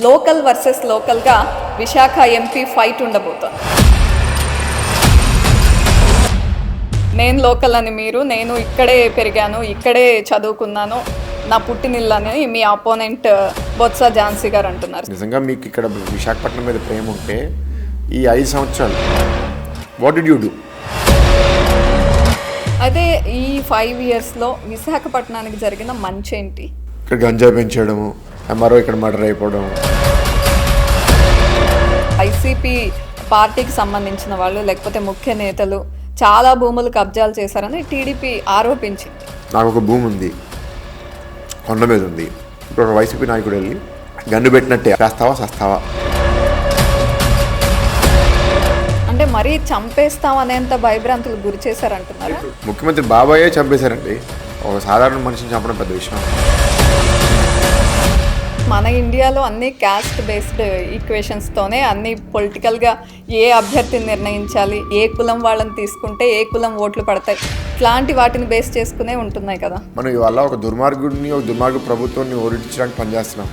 Local versus లోకల్గా Visakha MP fight ఉండబోతోంది. నేను లోకల్ అని మీరు, నేను ఇక్కడే పెరిగాను, ఇక్కడే చదువుకున్నాను, నా పుట్టినిల్లని మీ అపోనెంట్ బొత్స ఝాన్సీ గారు అంటున్నారు. నిజంగా మీకు ఇక్కడ విశాఖపట్నం మీద ప్రేమ ఉంటే ఈ 5 సంవత్సరాలు వాట్ డిడ్ యూ డూ? అదే ఈ 5 yearsలో విశాఖపట్నానికి జరిగిన మంచి ఏంటి? ఇక్కడ గంజా పెంచడము, ఎంఆర్ఓ ఇక్కడ మర్డర్ అయిపోవడం. వైసీపీ పార్టీకి సంబంధించిన వాళ్ళు లేకపోతే ముఖ్య నేతలు చాలా భూములు కబ్జాలు చేశారని టీడీపీ ఆరోపించింది. నాకు ఒక భూమి ఉంది, కొండ మీద ఉంది. ఇప్పుడు ఒక వైసీపీ నాయకుడు వెళ్ళి గన్ను పెట్టినట్టే చేస్తావా సస్తావా? అంటే మరీ చంపేస్తామనేంత భయభ్రాంతులు గురి చేశారంటున్నారు. ముఖ్యమంత్రి బాబాయే చంపేశారండి. ఒక సాధారణ మనిషిని చంపడం పెద్ద విషయం. మన ఇండియాలో అన్ని క్యాస్ట్ బేస్డ్ ఈక్వేషన్స్తోనే అన్ని పొలిటికల్గా ఏ అభ్యర్థిని నిర్ణయించాలి, ఏ కులం వాళ్ళని తీసుకుంటే ఏ కులం ఓట్లు పడతాయి, ఇట్లాంటి వాటిని బేస్ చేసుకునే ఉంటున్నాయి కదా. మనం ఇవాళ ఒక దుర్మార్గుడిని, ఒక దుర్మార్గ ప్రభుత్వాన్ని ఓడించడానికి పనిచేస్తున్నాం.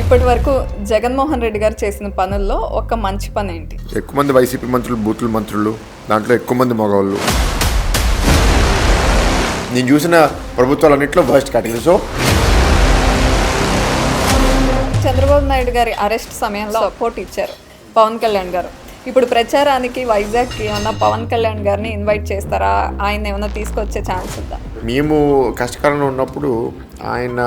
ఇప్పటి వరకు జగన్మోహన్ రెడ్డి గారు చేసిన పనుల్లో ఒక మంచి పని ఏంటి? ఎక్కువ మంది వైసీపీ మంత్రులు, బూతుల మంత్రులు, దాంట్లో ఎక్కువ మంది మగవాళ్ళు. నేను చూసిన ప్రభుత్వాలన్నింటిలో first category. So Chandrababu Naidu గారి అరెస్ట్ సమయంలో సపోర్ట్ ఇచ్చారు పవన్ కళ్యాణ్ గారు. ఇప్పుడు ప్రచారానికి వైజాగ్కి ఏమన్నా పవన్ కళ్యాణ్ గారిని ఇన్వైట్ చేస్తారా? ఆయన ఏమన్నా తీసుకొచ్చే ఛాన్స్ ఉందా? మేము కష్టకాలంలో ఉన్నప్పుడు ఆయన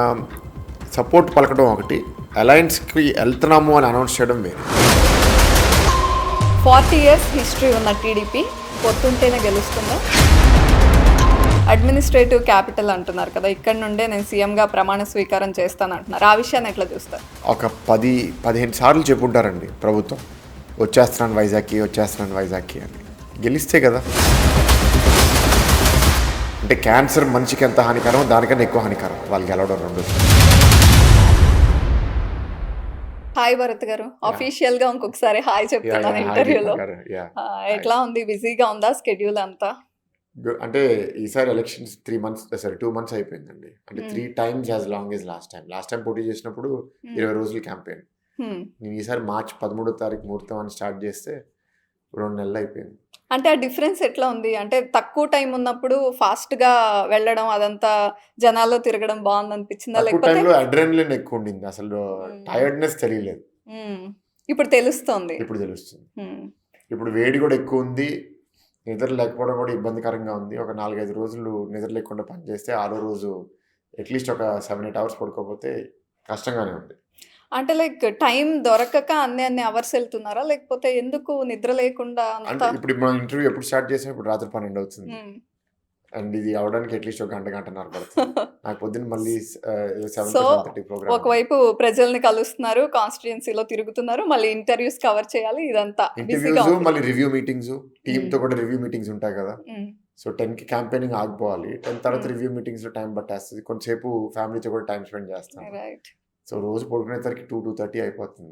సపోర్ట్ పలకడం ఒకటి, అలయన్స్కి వెళ్తున్నాము అని అనౌన్స్ చేయడం వేరు. 40 years హిస్టరీ ఉన్న టీడీపీ పొత్తుంటేనే గెలుస్తుందా? అడ్మినిస్ట్రేటివ్ క్యాపిటల్ అంటున్నారు కదా, ఇక్కడ నుండే నేను సీఎంగా ప్రమాణ స్వీకారం చేస్తాను అంటున్నారు. ఆ విషయాన్ని ఎట్లా చూస్తారు? ఒక 10-15 సార్లు చెప్పుంటారండి ప్రభుత్వం, వచ్చేస్తున్నాను వైజాగ్కి అని. గెలిస్తే కదా. అంటే క్యాన్సర్ మనిషికి ఎంత హానికరం, దానికన్నా ఎక్కువ హానికరం వాళ్ళు గెలవడం. రెండు. హాయ్ భరత్ గారు, అఫీషియల్ గా ఇంకొకసారి హాయ్ చెప్తున్నాను ఇంటర్వ్యూలో. ఎట్లా ఉంది? బిజీగా ఉందా స్కెడ్యూల్ అంతా? అంటే ఈసారి ఎలక్షన్స్ 2 months అయిపోయిందండి. అంటే 3 times as long as last time పోటీ చేసినప్పుడు 20 రోజులు క్యాంపెయిన్. నేను ఈసారి మార్చి 13వ తారీఖు ముహూర్తం అని స్టార్ట్ చేస్తే 2 నెలలు అయిపోయింది. అంటే ఆ డిఫరెన్స్ ఎట్లా ఉంది? అంటే తక్కువ టైం ఉన్నప్పుడు ఫాస్ట్ గా వెళ్ళడం, అదంతా జనాల్లో తిరగడం బాగుంది అనిపించిందా? లేకపోతే టైంలో అడ్రెనలిన్ ఎక్కువ ఉండింది, అసలు టైర్డ్నెస్ తెలియలేదు. ఇప్పుడు తెలుస్తుంది. ఇప్పుడు వేడి కూడా ఎక్కువ ఉంది, నిద్ర లేకపోవడం కూడా ఇబ్బందికరంగా ఉంది. ఒక 4-5 రోజులు నిద్ర లేకుండా పనిచేస్తే 6వ రోజు అట్లీస్ట్ ఒక 7-8 hours పడుకోకపోతే కష్టంగానే ఉంది. అంటే లైక్ టైం దొరకక అన్ని అవర్స్ వెళ్తున్నారా, లేకపోతే ఎందుకు నిద్ర లేకుండా? అంటే ఇప్పుడు మనం ఇంటర్వ్యూ ఎప్పుడు స్టార్ట్ చేసాం, ఇప్పుడు రాత్రి 12 అవుతుంది. అండ్ ఇది అవడానికి అట్లీస్ట్ ఒక గంటన్నర పడుతుంది. నాకు పొద్దున్న మళ్ళీ 7:30 ప్రోగ్రామ్. ఒకవైపు ప్రజల్ని కలుస్తున్నారు, కాన్స్టిట్యుయెన్సీలో తిరుగుతున్నారు, మళ్ళీ ఇంటర్వ్యూస్ కవర్ చేయాలి, ఇదంతా ఇంటర్వ్యూస్, మళ్ళీ రివ్యూ మీటింగ్స్, టీమ్ తో కూడా రివ్యూ మీటింగ్స్ ఉంటాయి కదా. సో 10కి క్యాంపెయినింగ్ ఆగిపోవాలి, 10 తర్వాత రివ్యూ మీటింగ్స్ లో టైం పట్టేస్తుంది. కొంతసేపు ఫ్యామిలీతో కూడా టైం స్పెండ్ చేస్తాను. సో రోజు పడుకునేసరికి 2-2:30 అయిపోతుంది.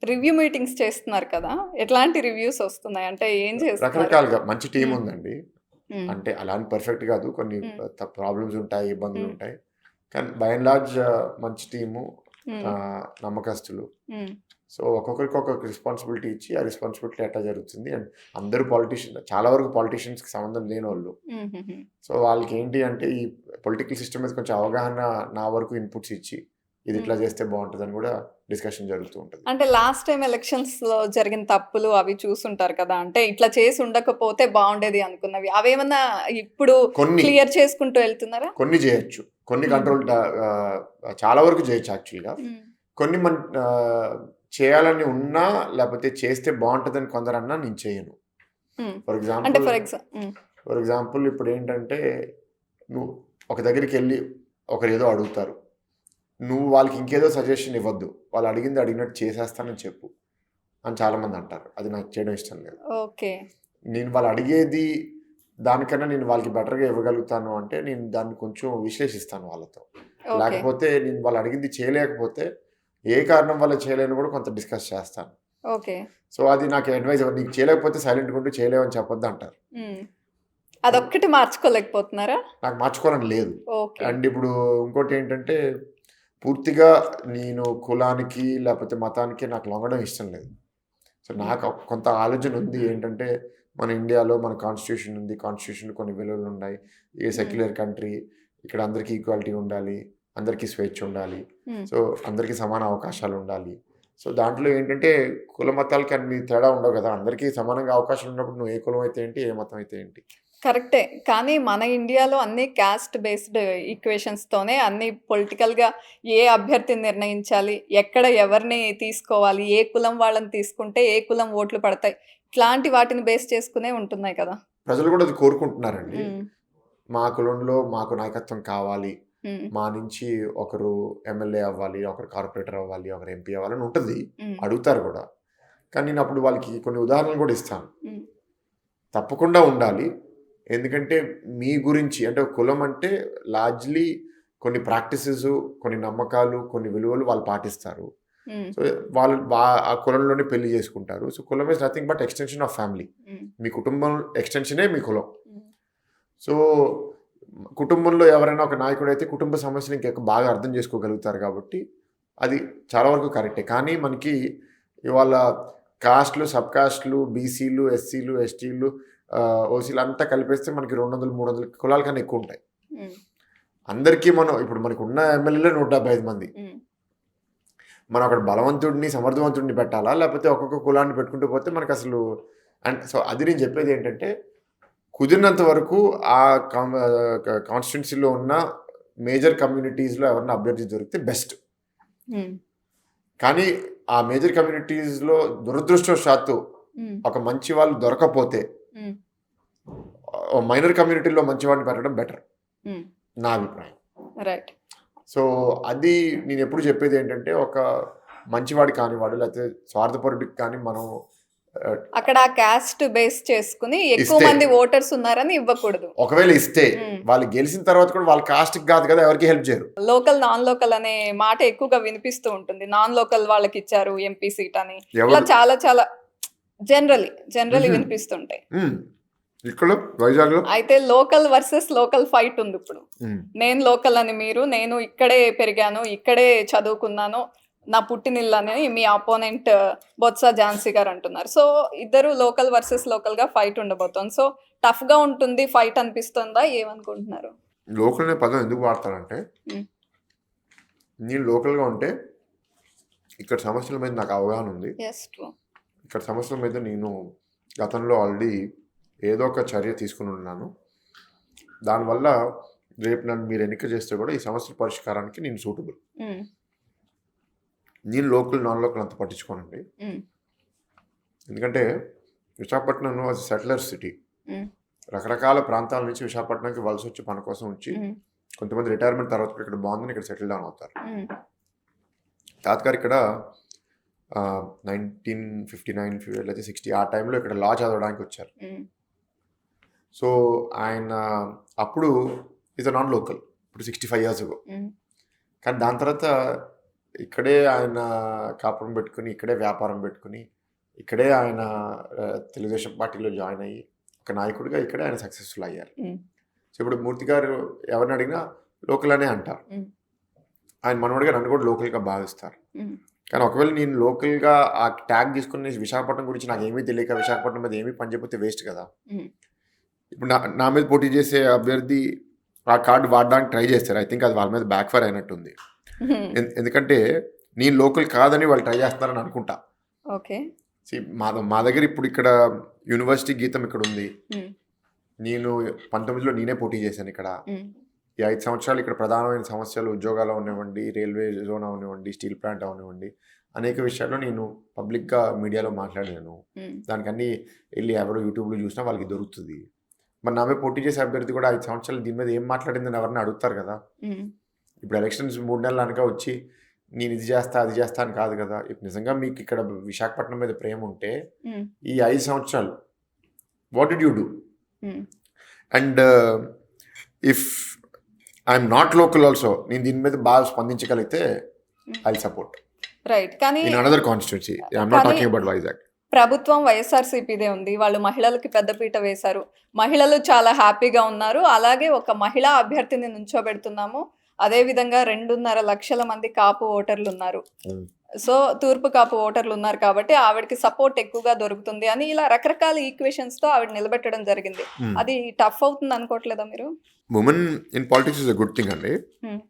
రివ్యూ మీటింగ్స్ చేస్తున్నారు కదా, ఎట్లాంటి రివ్యూస్ వస్తున్నాయి? అంటే ఏం చేస్తారు? రకరకాలుగా మంచి టీం ఉందండి. అంటే అలా పర్ఫెక్ట్ కాదు, కొన్ని ప్రాబ్లమ్స్ ఉంటాయి, ఇబ్బందులు ఉంటాయి, కానీ బై అండ్ లార్జ్ మంచి టీము, నమ్మకస్తులు. సో ఒక్కొక్కరికి ఒక్కొక్క రెస్పాన్సిబిలిటీ ఇచ్చి ఆ రెస్పాన్సిబిలిటీ ఎట్లా జరుగుతుంది. అండ్ అందరూ చాలా వరకు పాలిటీషియన్స్కి సంబంధం లేని వాళ్ళు. సో వాళ్ళకి ఏంటి అంటే ఈ పొలిటికల్ సిస్టమ్ మీద కొంచెం అవగాహన, నా వరకు ఇన్పుట్స్ ఇచ్చి ఇది ఇట్లా చేస్తే బాగుంటుంది అని కూడా డిస్కషన్ జరుగుతూ ఉంటుంది. అంటే లాస్ట్ టైం ఎలక్షన్స్ లో జరిగిన తప్పులు అవి చూసుంటారు కదా, అంటే ఇట్లా చేసి ఉండకపోతే బాగుండేది అనుకున్నవి అవేమన్నా ఇప్పుడు క్లియర్ చేసుకుంటూ వెళ్తున్నారా? కొన్ని చేయొచ్చు, కొన్ని కంట్రోల్ చాలా వరకు చేయొచ్చు యాక్చువల్గా. కొన్ని చేయాలని ఉన్నా, లేకపోతే చేస్తే బాగుంటుందని కొందరన్నా నేను చేయను. ఫర్ ఎగ్జాంపుల్ ఇప్పుడు ఏంటంటే, నువ్వు ఒక దగ్గరికి వెళ్ళి ఒకరు ఏదో అడుగుతారు, నువ్వు వాళ్ళకి ఇంకేదో సజెషన్ ఇవ్వద్దు, వాళ్ళు అడిగినట్టు చేసేస్తానని చెప్పు అని చాలామంది అంటారు. అది నాకు చేయడం ఇష్టం లేదు. నేను వాళ్ళు అడిగేది దానికన్నా నేను వాళ్ళకి బెటర్గా ఇవ్వగలుగుతాను అంటే నేను దాన్ని కొంచెం విశ్లేషిస్తాను వాళ్ళతో. లేకపోతే నేను వాళ్ళు అడిగింది చేయలేకపోతే ఏ కారణం వల్ల చేయలేని కూడా కొంత డిస్కస్ చేస్తాను. సో అది నాకు అడ్వైజ్. నీకు చేయలేకపోతే సైలెంట్గా ఉంటూ చేయలేవని చెప్పొద్దు అంటారు. అదొక్కటి మార్చుకోలేకపోతున్నారా? నాకు మార్చుకోవాలని లేదు. అండ్ ఇప్పుడు ఇంకోటి ఏంటంటే, పూర్తిగా నేను కులానికి లేకపోతే మతానికి నాకు లొంగడం ఇష్టం లేదు. సో నాకు కొంత ఆలోచన ఉంది ఏంటంటే మన ఇండియాలో మన కాన్స్టిట్యూషన్ ఉంది. కాన్స్టిట్యూషన్ కొన్ని విలువలు ఉన్నాయి. ఏ సెక్యులర్ కంట్రీ, ఇక్కడ అందరికీ ఈక్వాలిటీ ఉండాలి, అందరికీ స్వేచ్ఛ ఉండాలి, సో అందరికీ సమాన అవకాశాలు ఉండాలి. సో దాంట్లో ఏంటంటే కుల మతాలకి అన్ని తేడా ఉండవు కదా. అందరికీ సమానంగా అవకాశాలు ఉన్నప్పుడు నువ్వు ఏ కులం అయితే ఏంటి, ఏ మతం అయితే ఏంటి. కరెక్టే. కానీ మన ఇండియాలో అన్ని కాస్ట్ బేస్డ్ ఈక్వేషన్స్తోనే అన్ని పొలిటికల్‌గా ఏ అభ్యర్థిని నిర్ణయించాలి, ఎక్కడ ఎవరిని తీసుకోవాలి, ఏ కులం వాళ్ళని తీసుకుంటే ఏ కులం ఓట్లు పడతాయి. ఇట్లాంటి వాటిని బేస్ చేసుకునే ఉంటున్నాయి కదా! ప్రజలు కూడా అది కోరుకుంటున్నారండి. హ్మ్. మా కులంలో మాకు నాయకత్వం కావాలి, హ్మ్. మా నుంచి ఒకరు ఎమ్మెల్యే అవ్వాలి, ఒకరు కార్పొరేటర్ అవ్వాలి, ఒకరు ఎంపీ అవ్వాలని ఉంటుంది. హ్మ్. అడుగుతారు కూడా. కానీ నేను అప్పుడు వాళ్ళకి కొన్ని ఉదాహరణలు కూడా ఇస్తాను. హ్మ్. తప్పకుండా ఉండాలి. ఎందుకంటే మీ గురించి అంటే కులం అంటే లార్జ్‌లీ కొన్ని ప్రాక్టీసెస్, కొన్ని నమ్మకాలు, కొన్ని విలువలు వాళ్ళు పాటిస్తారు. హ్మ్. సో వాళ్ళు ఆ కులంలోనే పెళ్లి చేసుకుంటారు. సో కులం is nothing but extension of family. హ్మ్. మీ కుటుంబం ఎక్స్‌టెన్షనే మీ కులం. హ్మ్. సో కుటుంబంలో ఎవరైనా ఒక నాయకుడైతే కుటుంబ సమస్యలు ఇంకా బాగా అర్థం చేసుకోగలుగుతారు కాబట్టి అది చాలా వరకు కరెక్టే. కానీ మనకి ఇవాళ కాస్ట్‌లు, సబ్ కాస్ట్‌లు, బీసీలు, ఎస్సీలు, ఎస్టీలు, ఓసీలు అంతా కలిపేస్తే మనకి 200, 300 కులాల కన్నా ఎక్కువ ఉంటాయి. హ్మ్. అందరికీ మనం ఇప్పుడు మనకున్న ఎమ్మెల్యేలే 175 మంది. హ్మ్. మనం అక్కడ బలవంతుడిని, సమర్థవంతుడిని పెట్టాలా? లేకపోతే ఒక్కొక్క కులాన్ని పెట్టుకుంటూ పోతే మనకసలు అండ్ సో అది నేను చెప్పేది ఏంటంటే కుదిరినంత వరకు ఆ కాన్స్టిట్యున్సీలో ఉన్న మేజర్ కమ్యూనిటీస్‌లో ఎవరైనా అభ్యర్థి దొరికితే బెస్ట్. హ్మ్. కానీ ఆ మేజర్ కమ్యూనిటీస్‌లో దురదృష్టవశాత్తు హ్మ్. ఒక మంచి వాళ్ళు దొరకకపోతే హ్మ్. మైనర్ కమ్యూనిటీలో మంచి వాడిని పెట్టడం బెటర్. హ్మ్. నా అభిప్రాయం. రైట్. సో అది నేను ఎప్పుడు చెప్పేది ఏంటంటే ఒక మంచివాడు కానివాడు లేకపోతే స్వార్థపరుడికి కానీ మనం అక్కడ ఆ కాస్ట్ బేస్ చేసుకుని ఎక్కువ ఇస్తే మంది ఓటర్స్ ఉన్నారని ఇవ్వకూడదు. ఒకవేళ ఇస్తే హ్మ్. వాళ్ళు గెలిచిన తర్వాత కూడా వాళ్ళ కాస్ట్‌కి కాదు కదా ఎవరికి హెల్ప్ చేయరు. లోకల్, నాన్ లోకల్ అనే మాట ఎక్కువగా వినిపిస్తూ ఉంటుంది. నాన్ లోకల్ వాళ్ళకిచ్చారు ఎంపీ సీట్ అని. ఇలా ఎవరు చాలా చాలా జనరల్లీ హుహు. వినిపిస్తుంటాయి. హ్మ్. ఇక్కడ వైజాగ్‌లో అయితే లోకల్ వర్సెస్ లోకల్ ఫైట్ ఉంది ఇప్పుడు. హ్మ్. నేను లోకల్ అని మీరు, నేను ఇక్కడే పెరిగాను, ఇక్కడే చదువుకున్నాను, నా పుట్టినిల్లు అని మీ అపోనెంట్ బొత్స ఝాన్సీ గారు అంటున్నారు. సో ఇద్దరు లోకల్ వర్సెస్ లోకల్‌గా ఫైట్ ఉండబోతోంది. సో టఫ్‌గా ఉంటుంది ఫైట్ అనిపిస్తుందా? ఏమనుకుంటున్నారు? లోకల్ అనే పదం ఎందుకు వాడతానంటే హ్మ్. నేను లోకల్‌గా ఉంటే ఇక్కడ సమస్యల మీద నాకు అవగాహన ఉంది. యెస్. ట్రూ. ఇక్కడ సమస్యల మీద నేను గతంలో ఆల్రెడీ ఏదో ఒక చర్య తీసుకుని ఉన్నాను. దానివల్ల రేపు నన్ను మీరు ఎన్నిక చేస్తే కూడా ఈ సమస్యల పరిష్కారానికి నేను సూటబుల్. హ్మ్. నేను లోకల్, నాన్ లోకల్ అంత పట్టించుకోనండి. హ్మ్. ఎందుకంటే విశాఖపట్నం అది సెటిలర్ సిటీ. హ్మ్. రకరకాల ప్రాంతాల నుంచి విశాఖపట్నంకి వలస వచ్చి పని కోసం వచ్చి హ్మ్. కొంతమంది రిటైర్మెంట్ తర్వాత కూడా ఇక్కడ బాగుందని ఇక్కడ సెటిల్ డౌన్ అవుతారు. హ్మ్. తాతగారు ఇక్కడ 1959 లేదా 60 ఆ టైంలో ఇక్కడ లా చదవడానికి వచ్చారు. హ్మ్. సో ఆయన అప్పుడు ఈజ్ అ నాన్ లోకల్. ఇప్పుడు 65 ఇయర్స్ అగో. హ్మ్. కానీ దాని తర్వాత ఇక్కడే ఆయన కాపురం పెట్టుకుని, ఇక్కడే వ్యాపారం పెట్టుకుని, ఇక్కడే ఆయన తెలుగుదేశం పార్టీలో జాయిన్ అయ్యి ఒక నాయకుడిగా ఇక్కడే ఆయన సక్సెస్ఫుల్ అయ్యారు. హ్మ్. సో ఇప్పుడు మూర్తి గారు ఎవరిని అడిగినా లోకల్ అనే అంటారు. హ్మ్. ఆయన మనవాడిగా నన్ను కూడా లోకల్‌గా భావిస్తారు. హ్మ్. కానీ ఒకవేళ నేను లోకల్‌గా ఆ ట్యాగ్ తీసుకుని విశాఖపట్నం గురించి నాకేమీ తెలియక విశాఖపట్నం మీద ఏమీ పని చెప్పితే వేస్ట్ కదా! హ్మ్. ఇప్పుడు నా మీద పోటీ చేసే అభ్యర్థి ఆ కార్డ్ వాడడానికి ట్రై చేస్తారు. ఐ థింక్ అది వాళ్ళ మీద బ్యాక్ ఫైర్ అయినట్టుంది. హ్మ్. ఎందుకంటే నేను లోకల్ కాదని వాళ్ళు ట్రై చేస్తున్నారని అనుకుంటా. ఓకే. మా దగ్గర ఇప్పుడు ఇక్కడ యూనివర్సిటీ గీతం ఇక్కడ ఉంది. హ్మ్. నేను 19లో నేనే పోటీ చేశాను ఇక్కడ. హ్మ్. ఈ 5 సంవత్సరాలు ఇక్కడ ప్రధానమైన సమస్యలు ఉద్యోగాలు అవనివ్వండి, రైల్వే జోన్ అవనివ్వండి, స్టీల్ ప్లాంట్ అవనివ్వండి, అనేక విషయాల్లో నేను పబ్లిక్‌గా మీడియాలో మాట్లాడాను. హ్మ్. దానికన్నీ వెళ్ళి ఎవరో యూట్యూబ్‌లో చూసినా వాళ్ళకి దొరుకుతుంది. మరి నా మీద పోటీ చేసే అభ్యర్థి కూడా 5 సంవత్సరాలు దీని మీద ఏం మాట్లాడిందని ఎవరిని అడుగుతారు కదా! హ్మ్. ఇప్పుడు ఎలక్షన్స్ 3 నెలలు అనక వచ్చి నేను ఇది చేస్తా, అది చేస్తా అని కాదు కదా! ఇప్పుడు నిజంగా మీకు ఇక్కడ విశాఖపట్నం మీద ప్రేమ ఉంటే హ్మ్. ఈ 5 సంవత్సరాలు వాట్ డిడ్ యూ డూ? హ్మ్. And if I'm not local also నేను దీని మీద బాగా స్పందించగలిగితే ఐ విల్ సపోర్ట్ రైట్. కానీ in another constituency. I'm not కానీ టాకింగ్ అబౌట్ వైజాగ్. ప్రభుత్వం వైఎస్ఆర్‌సీపీదే ఉంది. వాళ్ళు మహిళలకి పెద్దపీట వేశారు. మహిళలు చాలా హ్యాపీగా ఉన్నారు. అలాగే ఒక మహిళా అభ్యర్థిని నుంచోబెడుతున్నాము. అదేవిధంగా 2.5 లక్షల మంది కాపు ఓటర్లు ఉన్నారు. ఉమ్. సో, తూర్పు కాపు ఓటర్లు ఉన్నారు కాబట్టి ఆవిడకి సపోర్ట్ ఎక్కువగా దొరుకుతుంది అని ఇలా రకరకాల ఈక్వేషన్స్‌తో ఆవిడ నిలబెట్టడం జరిగింది. ఉమ్. అది టఫ్ అవుతుంది అనుకోవట్లేదా మీరు? Women in politics is a good thing అండి. హ్మ్.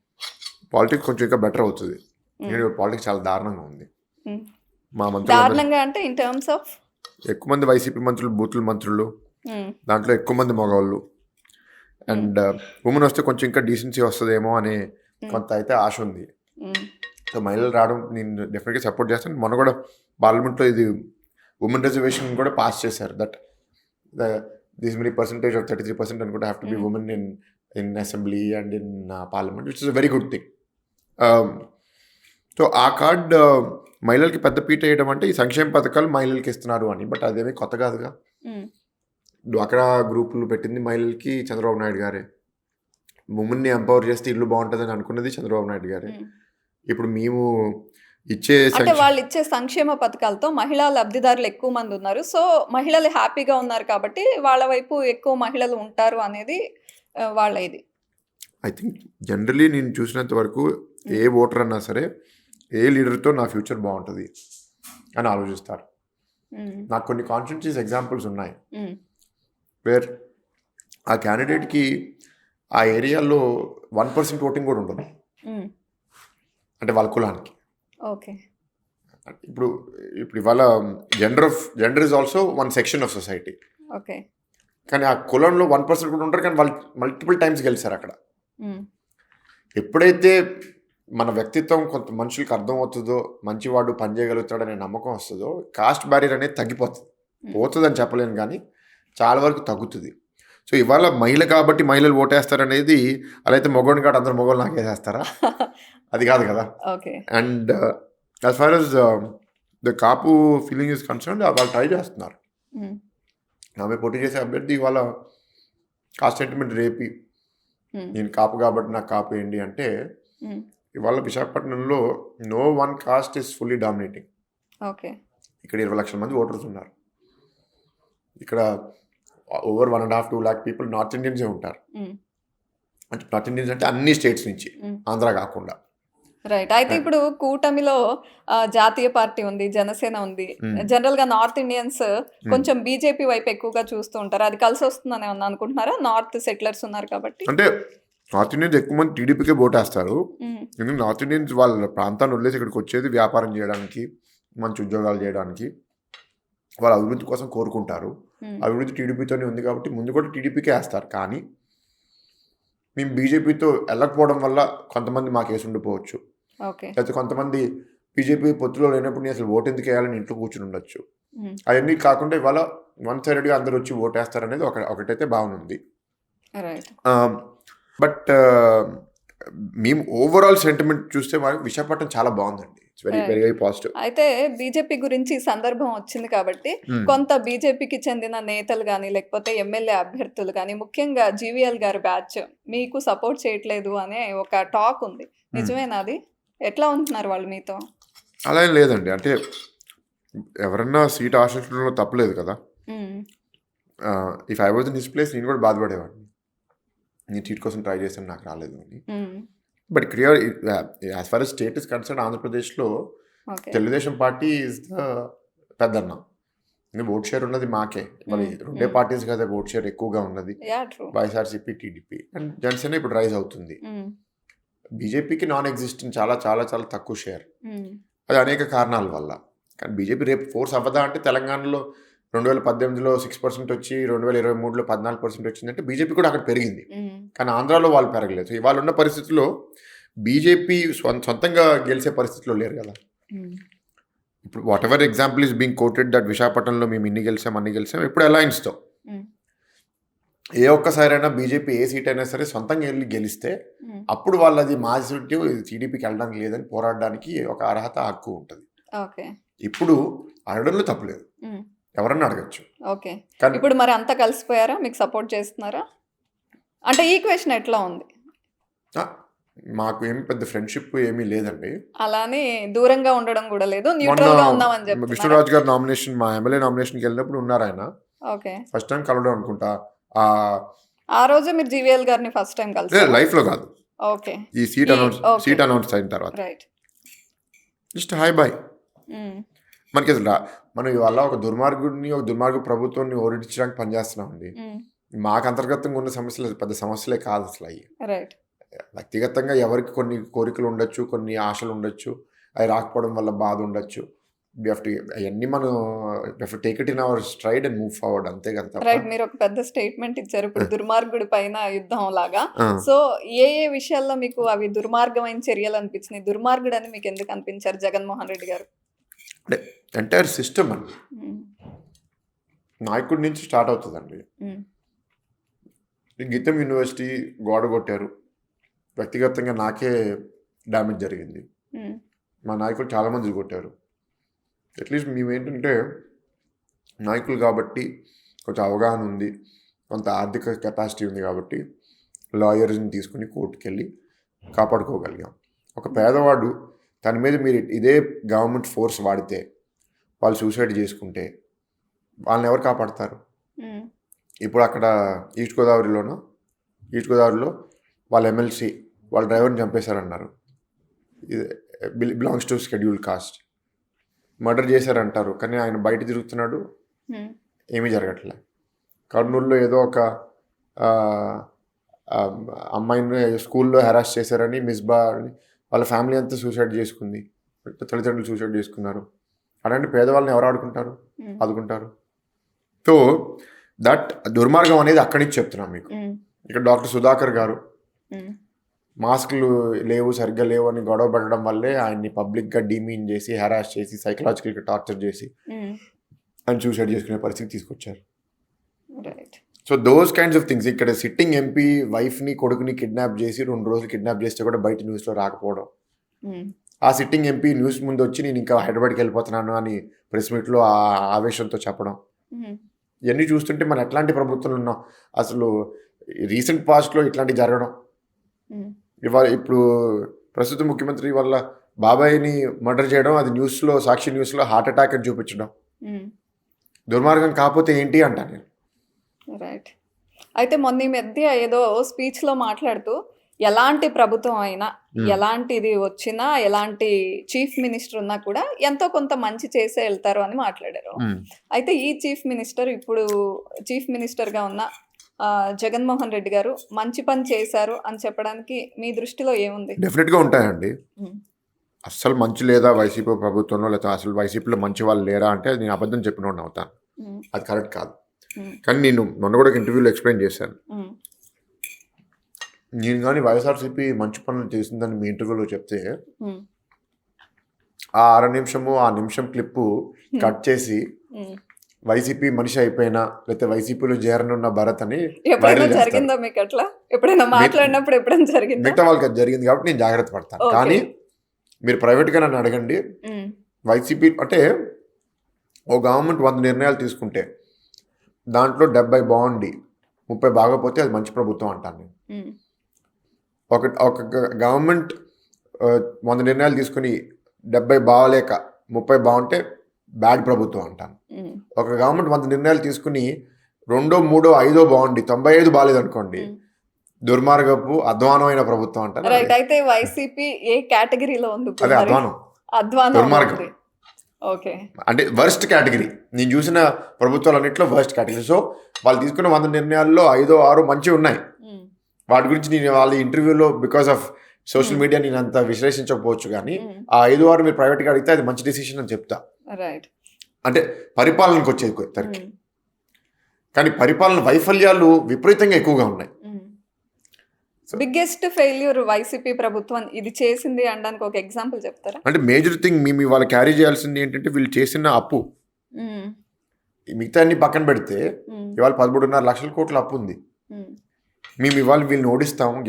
పాలిటిక్స్ కొంచెం ఇంకా బెటర్ అవుతుంది. ఎందుకంటే పాలిటిక్స్ చాలా దారుణంగా ఉంది. హ్మ్. మా మంత్రులు దారుణంగా అంటే ఇన్ టర్మ్స్ ఆఫ్? ఎక్కువ మంది వైసీపీ మంత్రులు, బూతుల మంత్రులు, హ్మ్. దాంట్లో ఎక్కువ మంది మగవాళ్ళు. అండ్ ఉమెన్ వస్తే కొంచెం ఇంకా డీసెన్సీ వస్తుందేమో అనే కొంత అయితే ఆశ ఉంది. హ్మ్. సో మహిళలు రావడం నేను డెఫినెట్గా సపోర్ట్ చేస్తాను. మొన్న కూడా పార్లమెంట్లో ఇది ఉమెన్ రిజర్వేషన్ కూడా పాస్ చేశారు. That this many percentage of 33% అనుకుంటే have to be women in assembly and in parliament, which is a very good thing. So ఆ కార్డ్ మహిళలకి పెద్ద పీట వేయడం అంటే ఈ సంక్షేమ పథకాలు మహిళలకి ఇస్తున్నారు అని. బట్ అదేమీ కొత్త కాదుగా. హ్మ్. డ్వాక్రా గ్రూపులు పెట్టింది మహిళలకి చంద్రబాబు నాయుడు గారే. ఉమెన్ని ఎంపవర్ చేస్తే ఇల్లు బాగుంటుందని అనుకున్నది చంద్రబాబు నాయుడు గారే. హ్మ్. ఇప్పుడు మేము ఇచ్చే అంటే వాళ్ళు ఇచ్చే సంక్షేమ పథకాలతో మహిళా లబ్ధిదారులు ఎక్కువ మంది ఉన్నారు. సో, మహిళలు హ్యాపీగా ఉన్నారు కాబట్టి వాళ్ళ వైపు ఎక్కువ మహిళలు ఉంటారు అనేది వాళ్ళ ఇది. ఐ థింక్ జనరలీ నేను చూసినంత వరకు ఏ ఓటర్ అన్నా సరే ఏ లీడర్తో నా ఫ్యూచర్ బాగుంటుంది అని ఆలోచిస్తారు. హ్మ్. నాకు కొన్ని కాన్స్టిట్యున్సీస్ ఎగ్జాంపుల్స్ ఉన్నాయి హ్మ్. వేర్ ఆ క్యాండిడేట్కి ఆ ఏరియాలో 1% ఓటింగ్ కూడా ఉండదు. హ్మ్. అంటే వాళ్ళ కులానికి. ఓకే. ఇప్పుడు ఇవాళ gender is also one section of society. Okay. కానీ ఆ కులంలో 1% కూడా ఉంటారు, కానీ వాళ్ళు మల్టిపుల్ టైమ్స్ గెలిచారు అక్కడ. హ్మ్. ఎప్పుడైతే మన వ్యక్తిత్వం కొంత మనుషులకి అర్థమవుతుందో, మంచివాడు పని చేయగలుగుతాడనే నమ్మకం వస్తుందో, కాస్ట్ బ్యారియర్ అనేది తగ్గిపోతుంది. పోతుందని చెప్పలేను కానీ చాలా వరకు తగ్గుతుంది. సో ఇవాళ మహిళ కాబట్టి మహిళలు ఓటేస్తారనేది, అలా అయితే మగవాడిని కాదు అందరు మగవాళ్ళు నాకు వేసేస్తారా? అది కాదు కదా. Okay. And as far as the Kapu feeling is concerned, వాళ్ళు ట్రై చేస్తున్నారు. హ్మ్. ఆమె పోటీ చేసే అభ్యర్థి ఇవాళ కాస్ట్ సెంటిమెంట్ రేపి హ్మ్. నేను కాపు కాబట్టి నాకు కాపు ఏంటి అంటే, హ్మ్. ఇవాళ విశాఖపట్నంలో no one caste is fully dominating. Okay. ఇక్కడ 20 లక్షల మంది ఓటర్స్ ఉన్నారు. ఇక్కడ ఓవర్ 1.5-2 lakh పీపుల్ నార్త్ ఇండియన్సే ఉంటారు. హ్మ్. అంటే నార్త్ ఇండియన్స్ అంటే అన్ని స్టేట్స్ నుంచి, హ్మ్. ఆంధ్ర కాకుండా. రైట్. అయితే ఇప్పుడు కూటమిలో జాతీయ పార్టీ ఉంది, జనసేన ఉంది. Hmm. జనరల్‌గా నార్త్ ఇండియన్స్ కొంచెం బీజేపీ వైపు ఎక్కువగా చూస్తూ ఉంటారు. అది కలిసి వస్తుందని ఏమన్నా అనుకుంటున్నారా? నార్త్ సెటిలర్స్ ఉన్నారు కాబట్టి. అంటే నార్త్ ఇండియన్స్ ఎక్కువ మంది టీడీపీకే ఓటేస్తారు. హ్మ్. ఎందుకంటే నార్త్ ఇండియన్స్ వాళ్ళ ప్రాంతాన్ని వదిలేసి ఇక్కడికి వచ్చేది వ్యాపారం చేయడానికి, మంచి ఉద్యోగాలు చేయడానికి, వాళ్ళ అభివృద్ధి కోసం కోరుకుంటారు. హ్మ్. అభివృద్ధి టీడీపీతోనే ఉంది కాబట్టి ముందు కూడా టీడీపీకే వేస్తారు. కానీ మేము బీజేపీతో వెళ్ళకపోవడం వల్ల కొంతమంది మాకు వేసి ఉండిపోవచ్చు. ఓకే. లేకపోతే కొంతమంది బీజేపీ పొత్తులో లేనప్పుడు నేను అసలు ఓటు ఎందుకు వేయాలని ఇంట్లో కూర్చుని ఉండొచ్చు. హ్మ్. అవన్నీ కాకుండా ఇవాళ వన్ సైడెడ్గా అందరూ వచ్చి ఓటేస్తారనేది ఒకటైతే బాగుంది. రైట్. బట్ మేము ఓవరాల్ సెంటిమెంట్ చూస్తే విశాఖపట్నం చాలా బాగుందండి. It's very very very positive. అయితే బీజేపీ గురించి ఈ సందర్భం వచ్చింది కాబట్టి కొంత బీజేపీకి చెందిన నేతలు గాని, లేకపోతే ఎమ్మెల్యే అభ్యర్థులు గాని, ముఖ్యంగా జీవీఎల్ గారి బ్యాచ్ మీకు సపోర్ట్ చేయట్లేదు అనే ఒక టాక్ ఉంది. నిజమేనా అది? ఎట్లా ఉంటున్నారు వాళ్ళు మీతో? అలా ఏం లేదండి. అంటే ఎవరన్నా సీట్ ఆశించడంలో తప్పలేదు కదా. హ్మ్. If I was in his place నేను కూడా బాధపడేవాడిని. నేను సీట్ కోసం ట్రై చేశాను, నాకు రాలేదు అని. Hmm. But clear as far as state is concern, ఆంధ్రప్రదేశ్లో okay. Telugu Desam party is the పెద్దన్న. ఓట్ షేర్ ఉన్నది మాకే. మరి రెండే పార్టీస్ కదా ఓట్ షేర్ ఎక్కువగా ఉన్నది, yeah true. YSRCP, TDP. And Janasena ఇప్పుడు రైజ్ అవుతుంది. హ్మ్. బీజేపీకి నాన్ ఎగ్జిస్టెంట్, చాలా చాలా చాలా తక్కువ షేర్. హ్మ్. అది అనేక కారణాల వల్ల. కానీ బీజేపీ రేపు ఫోర్స్ అవ్వదా అంటే, తెలంగాణలో 2018లో 6% వచ్చి 2023లో 14% వచ్చిందంటే బీజేపీ కూడా అక్కడ పెరిగింది. హ్మ్. కానీ ఆంధ్రాలో వాళ్ళు పెరగలేదు. సో ఇవాళ ఉన్న పరిస్థితుల్లో బీజేపీ సొంతంగా గెలిచే పరిస్థితిలో లేరు కదా. హ్మ్. ఇప్పుడు whatever example is being quoted that విశాఖపట్నంలో మేము ఇన్ని గెలిచాం అన్ని గెలిచాం, ఇప్పుడు అలయన్స్తో. హ్మ్. ఏ ఒక్కసారైనా బీజేపీ ఏ సీట్ అయినా సరే సొంతంగా వెళ్ళి గెలిస్తే హ్మ్. అప్పుడు వాళ్ళది మా సీటు టీడీపీకి వెళ్ళడానికి లేదని పోరాడడానికి ఒక అర్హత, హక్కు ఉంటుంది. ఓకే. ఇప్పుడు అడగడంలో తప్పలేదు, హ్మ్. ఎవరన్నా అడగచ్చు. ఓకే. కానీ ఇప్పుడు మరి అంతా కలిసిపోయారా? మీకు సపోర్ట్ చేస్తున్నారా? అంటే ఈక్వేషన్ ఎట్లా ఉంది? మాకు ఏం పెద్ద ఫ్రెండ్షిప్ ఏమీ లేదండి. అలానే దూరంగా ఉండడం కూడా లేదు. మొన్న న్యూట్రల్‌గా ఉన్నామని చెప్తున్నారా? విష్ణురాజు గారు నామినేషన్, మా ఎమ్మెల్యే నామినేషన్కి వెళ్ళినప్పుడు ఉన్నారు ఆయన. ఓకే. ఫస్ట్ టైం కలవడం అనుకుంటా. ఆ రోజు మీరు జీవీఎల్ గారిని ఫస్ట్ టైం కలిసారా? లైఫ్లో కాదు, ఓకే. ఈ సీట్ అనౌన్స్ అయిన తర్వాత రైట్. Just hi bye. మనకి అసలు మనం ఇవాళ ఒక దుర్మార్గ ప్రభుత్వాన్ని ఓడించడానికి పనిచేస్తున్నామండి. మాకు అంతర్గతంగా ఉన్న సమస్యలు పెద్ద సమస్యలే కాదు అసలు అవి. రైట్. వ్యక్తిగతంగా ఎవరికి కొన్ని కోరికలు ఉండొచ్చు, కొన్ని ఆశలు ఉండొచ్చు, అవి రాకపోవడం వల్ల బాధ ఉండొచ్చు. అవన్నీ మనం take it in our stride and move forward, అంతే కదా. రైట్. మీరు ఒక పెద్ద స్టేట్మెంట్ ఇచ్చారు ఇప్పుడు దుర్మార్గుడి పైన యుద్ధం లాగా. ఆ. సో ఏ విషయాల్లో మీకు అవి దుర్మార్గమైన చర్యలు అనిపించినాయి? దుర్మార్గుడు అని మీకు ఎందుకు అనిపించారు జగన్మోహన్ రెడ్డి గారు? అంటే ఎంటైర్ సిస్టమ్ అండి, నాయకుడి నుంచి స్టార్ట్ అవుతుందండి. గీతం యూనివర్సిటీ గోడ కొట్టారు, వ్యక్తిగతంగా నాకే డ్యామేజ్ జరిగింది. మా నాయకులు చాలామంది కొట్టారు. అట్లీస్ట్ మేమేంటంటే నాయకులు కాబట్టి కొంచెం అవగాహన ఉంది, కొంత ఆర్థిక కెపాసిటీ ఉంది కాబట్టి లాయర్స్ని తీసుకుని కోర్టుకు వెళ్ళి కాపాడుకోగలిగాం. ఒక పేదవాడు తన మీద మీరు ఇదే గవర్నమెంట్ ఫోర్స్ వాడితే, వాళ్ళు సూసైడ్ చేసుకుంటే వాళ్ళని ఎవరు కాపాడతారు? ఇప్పుడు అక్కడ ఈస్ట్ గోదావరిలో వాళ్ళ ఎమ్మెల్సీ వాళ్ళ డ్రైవర్ని చంపేశారన్నారు. ఇది belongs to scheduled caste. Murder చేశారంటారు, కానీ ఆయన బయట తిరుగుతున్నాడు, ఏమీ జరగట్లే. కర్నూలులో ఏదో ఒక అమ్మాయిని స్కూల్లో హెరాస్ చేశారని మిస్బా అని వాళ్ళ ఫ్యామిలీ అంతా సూసైడ్ చేసుకుంది, తల్లిదండ్రులు సూసైడ్ చేసుకున్నారు. అలాంటి పేదవాళ్ళని ఎవరు ఆదుకుంటారు? సో దట్ దుర్మార్గం అనేది అక్కడి నుంచి చెప్తున్నాం మీకు. ఇక్కడ డాక్టర్ సుధాకర్ గారు మాస్కులు సరిగ్గా లేవు అని గొడవ పెట్టడం వల్లే ఆయన్ని పబ్లిక్గా డీమీన్ చేసి, హెరాస్ చేసి, సైకలాజికల్గా టార్చర్ చేసి ఆయన సూసైడ్ చేసుకునే పరిస్థితి తీసుకొచ్చారు. So those kinds of things. ఇక్కడ సిట్టింగ్ ఎంపీ వైఫ్ని కొడుకుని కిడ్నాప్ చేసి 2 రోజులు కిడ్నాప్ చేస్తే కూడా బయట న్యూస్లో రాకపోవడం. ఆ సిట్టింగ్ ఎంపీ న్యూస్ ముందు వచ్చి నేను ఇంకా హైదరాబాద్కి వెళ్ళిపోతున్నాను అని ప్రెస్ మీట్లో ఆ ఆవేశంతో చెప్పడం. ఇవన్నీ చూస్తుంటే మనం ఎట్లాంటి ప్రభుత్వంలో ఉన్నాం అసలు. రీసెంట్ పాస్ట్లో ఇట్లాంటి జరగడం, ఇప్పుడు ప్రస్తుత ముఖ్యమంత్రి వల్ల బాబాయిని మర్డర్ చేయడం, అది న్యూస్లో, సాక్షి న్యూస్లో హార్ట్ అటాక్ అని చూపించడం దుర్మార్గం కాకపోతే ఏంటి అంటా నేను. రైట్. అయితే మొన్న ఈ మధ్య ఏదో స్పీచ్లో మాట్లాడుతూ ఎలాంటి ప్రభుత్వం అయినా, ఎలాంటిది వచ్చినా, ఎలాంటి చీఫ్ మినిస్టర్ ఉన్నా కూడా ఎంతో కొంత మంచి చేసే వెళ్తారు అని మాట్లాడారు. అయితే ఈ చీఫ్ మినిస్టర్, ఇప్పుడు చీఫ్ మినిస్టర్గా ఉన్న జగన్మోహన్ రెడ్డి గారు మంచి పని చేశారు అని చెప్పడానికి మీ దృష్టిలో ఏముంది? డెఫినెట్గా ఉంటాయండి. అస్సలు మంచి లేదా వైసీపీ ప్రభుత్వంలో, లేదా అసలు వైసీపీలో మంచి వాళ్ళు లేరా అంటే అది నేను అబద్ధం చెప్పినోడిని అవుతాను. అది కరెక్ట్ కాదు. కానీ నేను మొన్న కూడా ఇంటర్వ్యూలో ఎక్స్ప్లెయిన్ చేశాను. నేను కానీ వైఎస్ఆర్సీపీ మంచి పనులు చేసిందని మీ ఇంటర్వ్యూలో చెప్తే ఆ 6 నిమిషం క్లిప్పు కట్ చేసి వైసీపీ మనిషి అయిపోయినా, లేకపోతే వైసీపీలో చేరనున్న భరత్ అని జరిగిందా మీకు? అట్లా ఎప్పుడైనా మాట్లాడినప్పుడు ఎప్పుడైనా జరిగింది? మిగతా వాళ్ళకి అది జరిగింది కాబట్టి నేను జాగ్రత్త పడతాను. కానీ మీరు ప్రైవేట్గా నన్ను అడగండి, వైసీపీ అంటే ఓ గవర్నమెంట్ 100 నిర్ణయాలు తీసుకుంటే దాంట్లో 70 బాగుండి 30 బాగపోతే అది మంచి ప్రభుత్వం అంటాను నేను. ఒక గవర్నమెంట్ 100 నిర్ణయాలు తీసుకుని 70 బాగలేక 30 బాగుంటే బ్యాడ్ ప్రభుత్వం అంటాను. ఒక గవర్నమెంట్ 100 నిర్ణయాలు తీసుకుని 2, 3, 5 బాగుండి 95 బాగాలేదు అనుకోండి, దుర్మార్గపు అధ్వానమైన ప్రభుత్వం అంటాను. రైట్. అయితే వైసీపీ ఏ కేటగిరీలో ఉంది? అదే అధ్వానం, దుర్మార్గం. ఓకే. అంటే వర్స్ట్ కేటగిరీ. నేను చూసిన ప్రభుత్వాలన్నింటిలో వర్స్ట్ కేటగిరీ. సో వాళ్ళు తీసుకున్న 100 నిర్ణయాల్లో 5, 6 మంచివి ఉన్నాయి. వాటి గురించి నేను వాళ్ళ ఇంటర్వ్యూలో బికాస్ ఆఫ్ సోషల్ మీడియా నేను అంత విశ్లేషించకపోవచ్చు, కానీ ఆ 5, 6 మీరు ప్రైవేట్గా అడిగితే అది మంచి డెసిషన్ అని చెప్తా. రైట్. అంటే పరిపాలనకు వచ్చేది తరికి, కానీ పరిపాలన వైఫల్యాలు విపరీతంగా ఎక్కువగా ఉన్నాయి. బిగ్గెస్ట్ ఫెయిల్యూర్ వైసీపీ ప్రభుత్వం ఇది చేసింది అనడానికి ఒక ఎగ్జాంపుల్ చెప్తారా? అంటే మేజర్ థింగ్ మేము వాళ్ళు క్యారీ చేయాల్సింది ఏంటంటే వీళ్ళు చేసిన అప్పు. మిగతా అన్ని పక్కన పెడితే ఇవాళ 13.5 లక్షల కోట్ల అప్పు ఉంది. మేము ఇవాళ వీళ్ళని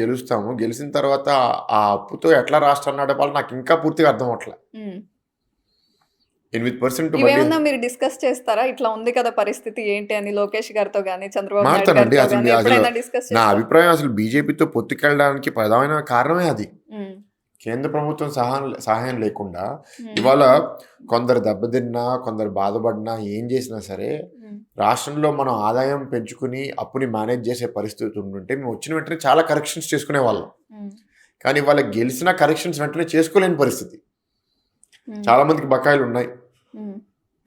గెలుస్తాము. గెలిచిన తర్వాత ఆ అప్పుతో ఎట్లా రాష్ట్రాన్ని నడపాలో నాకు ఇంకా పూర్తిగా అర్థం అవట్లే. 8% ఇవేమన్నా మీరు డిస్కస్ చేస్తారా? ఇట్లా ఉంది కదా పరిస్థితి ఏంటి అని లోకేష్ గారితో కానీ చంద్రబాబు మాట్లాడండి. అసలు డిస్కస్ నా అభిప్రాయం అసలు బీజేపీతో పొత్తుకెళ్ళడానికి ప్రధానమైన కారణమే అది. కేంద్ర ప్రభుత్వం సహాయం లేకుండా ఇవాళ కొందరు దెబ్బతిన్నా, కొందరు బాధపడినా, ఏం చేసినా సరే రాష్ట్రంలో మనం ఆదాయం పెంచుకుని అప్పుని మేనేజ్ చేసే పరిస్థితి ఉంటుంటే మేము వచ్చిన వెంటనే చాలా కరెక్షన్స్ చేసుకునే వాళ్ళం. కానీ వాళ్ళకి గెలిచిన కరెక్షన్స్ వెంటనే చేసుకోలేని పరిస్థితి. చాలా మందికి బకాయిలు ఉన్నాయి,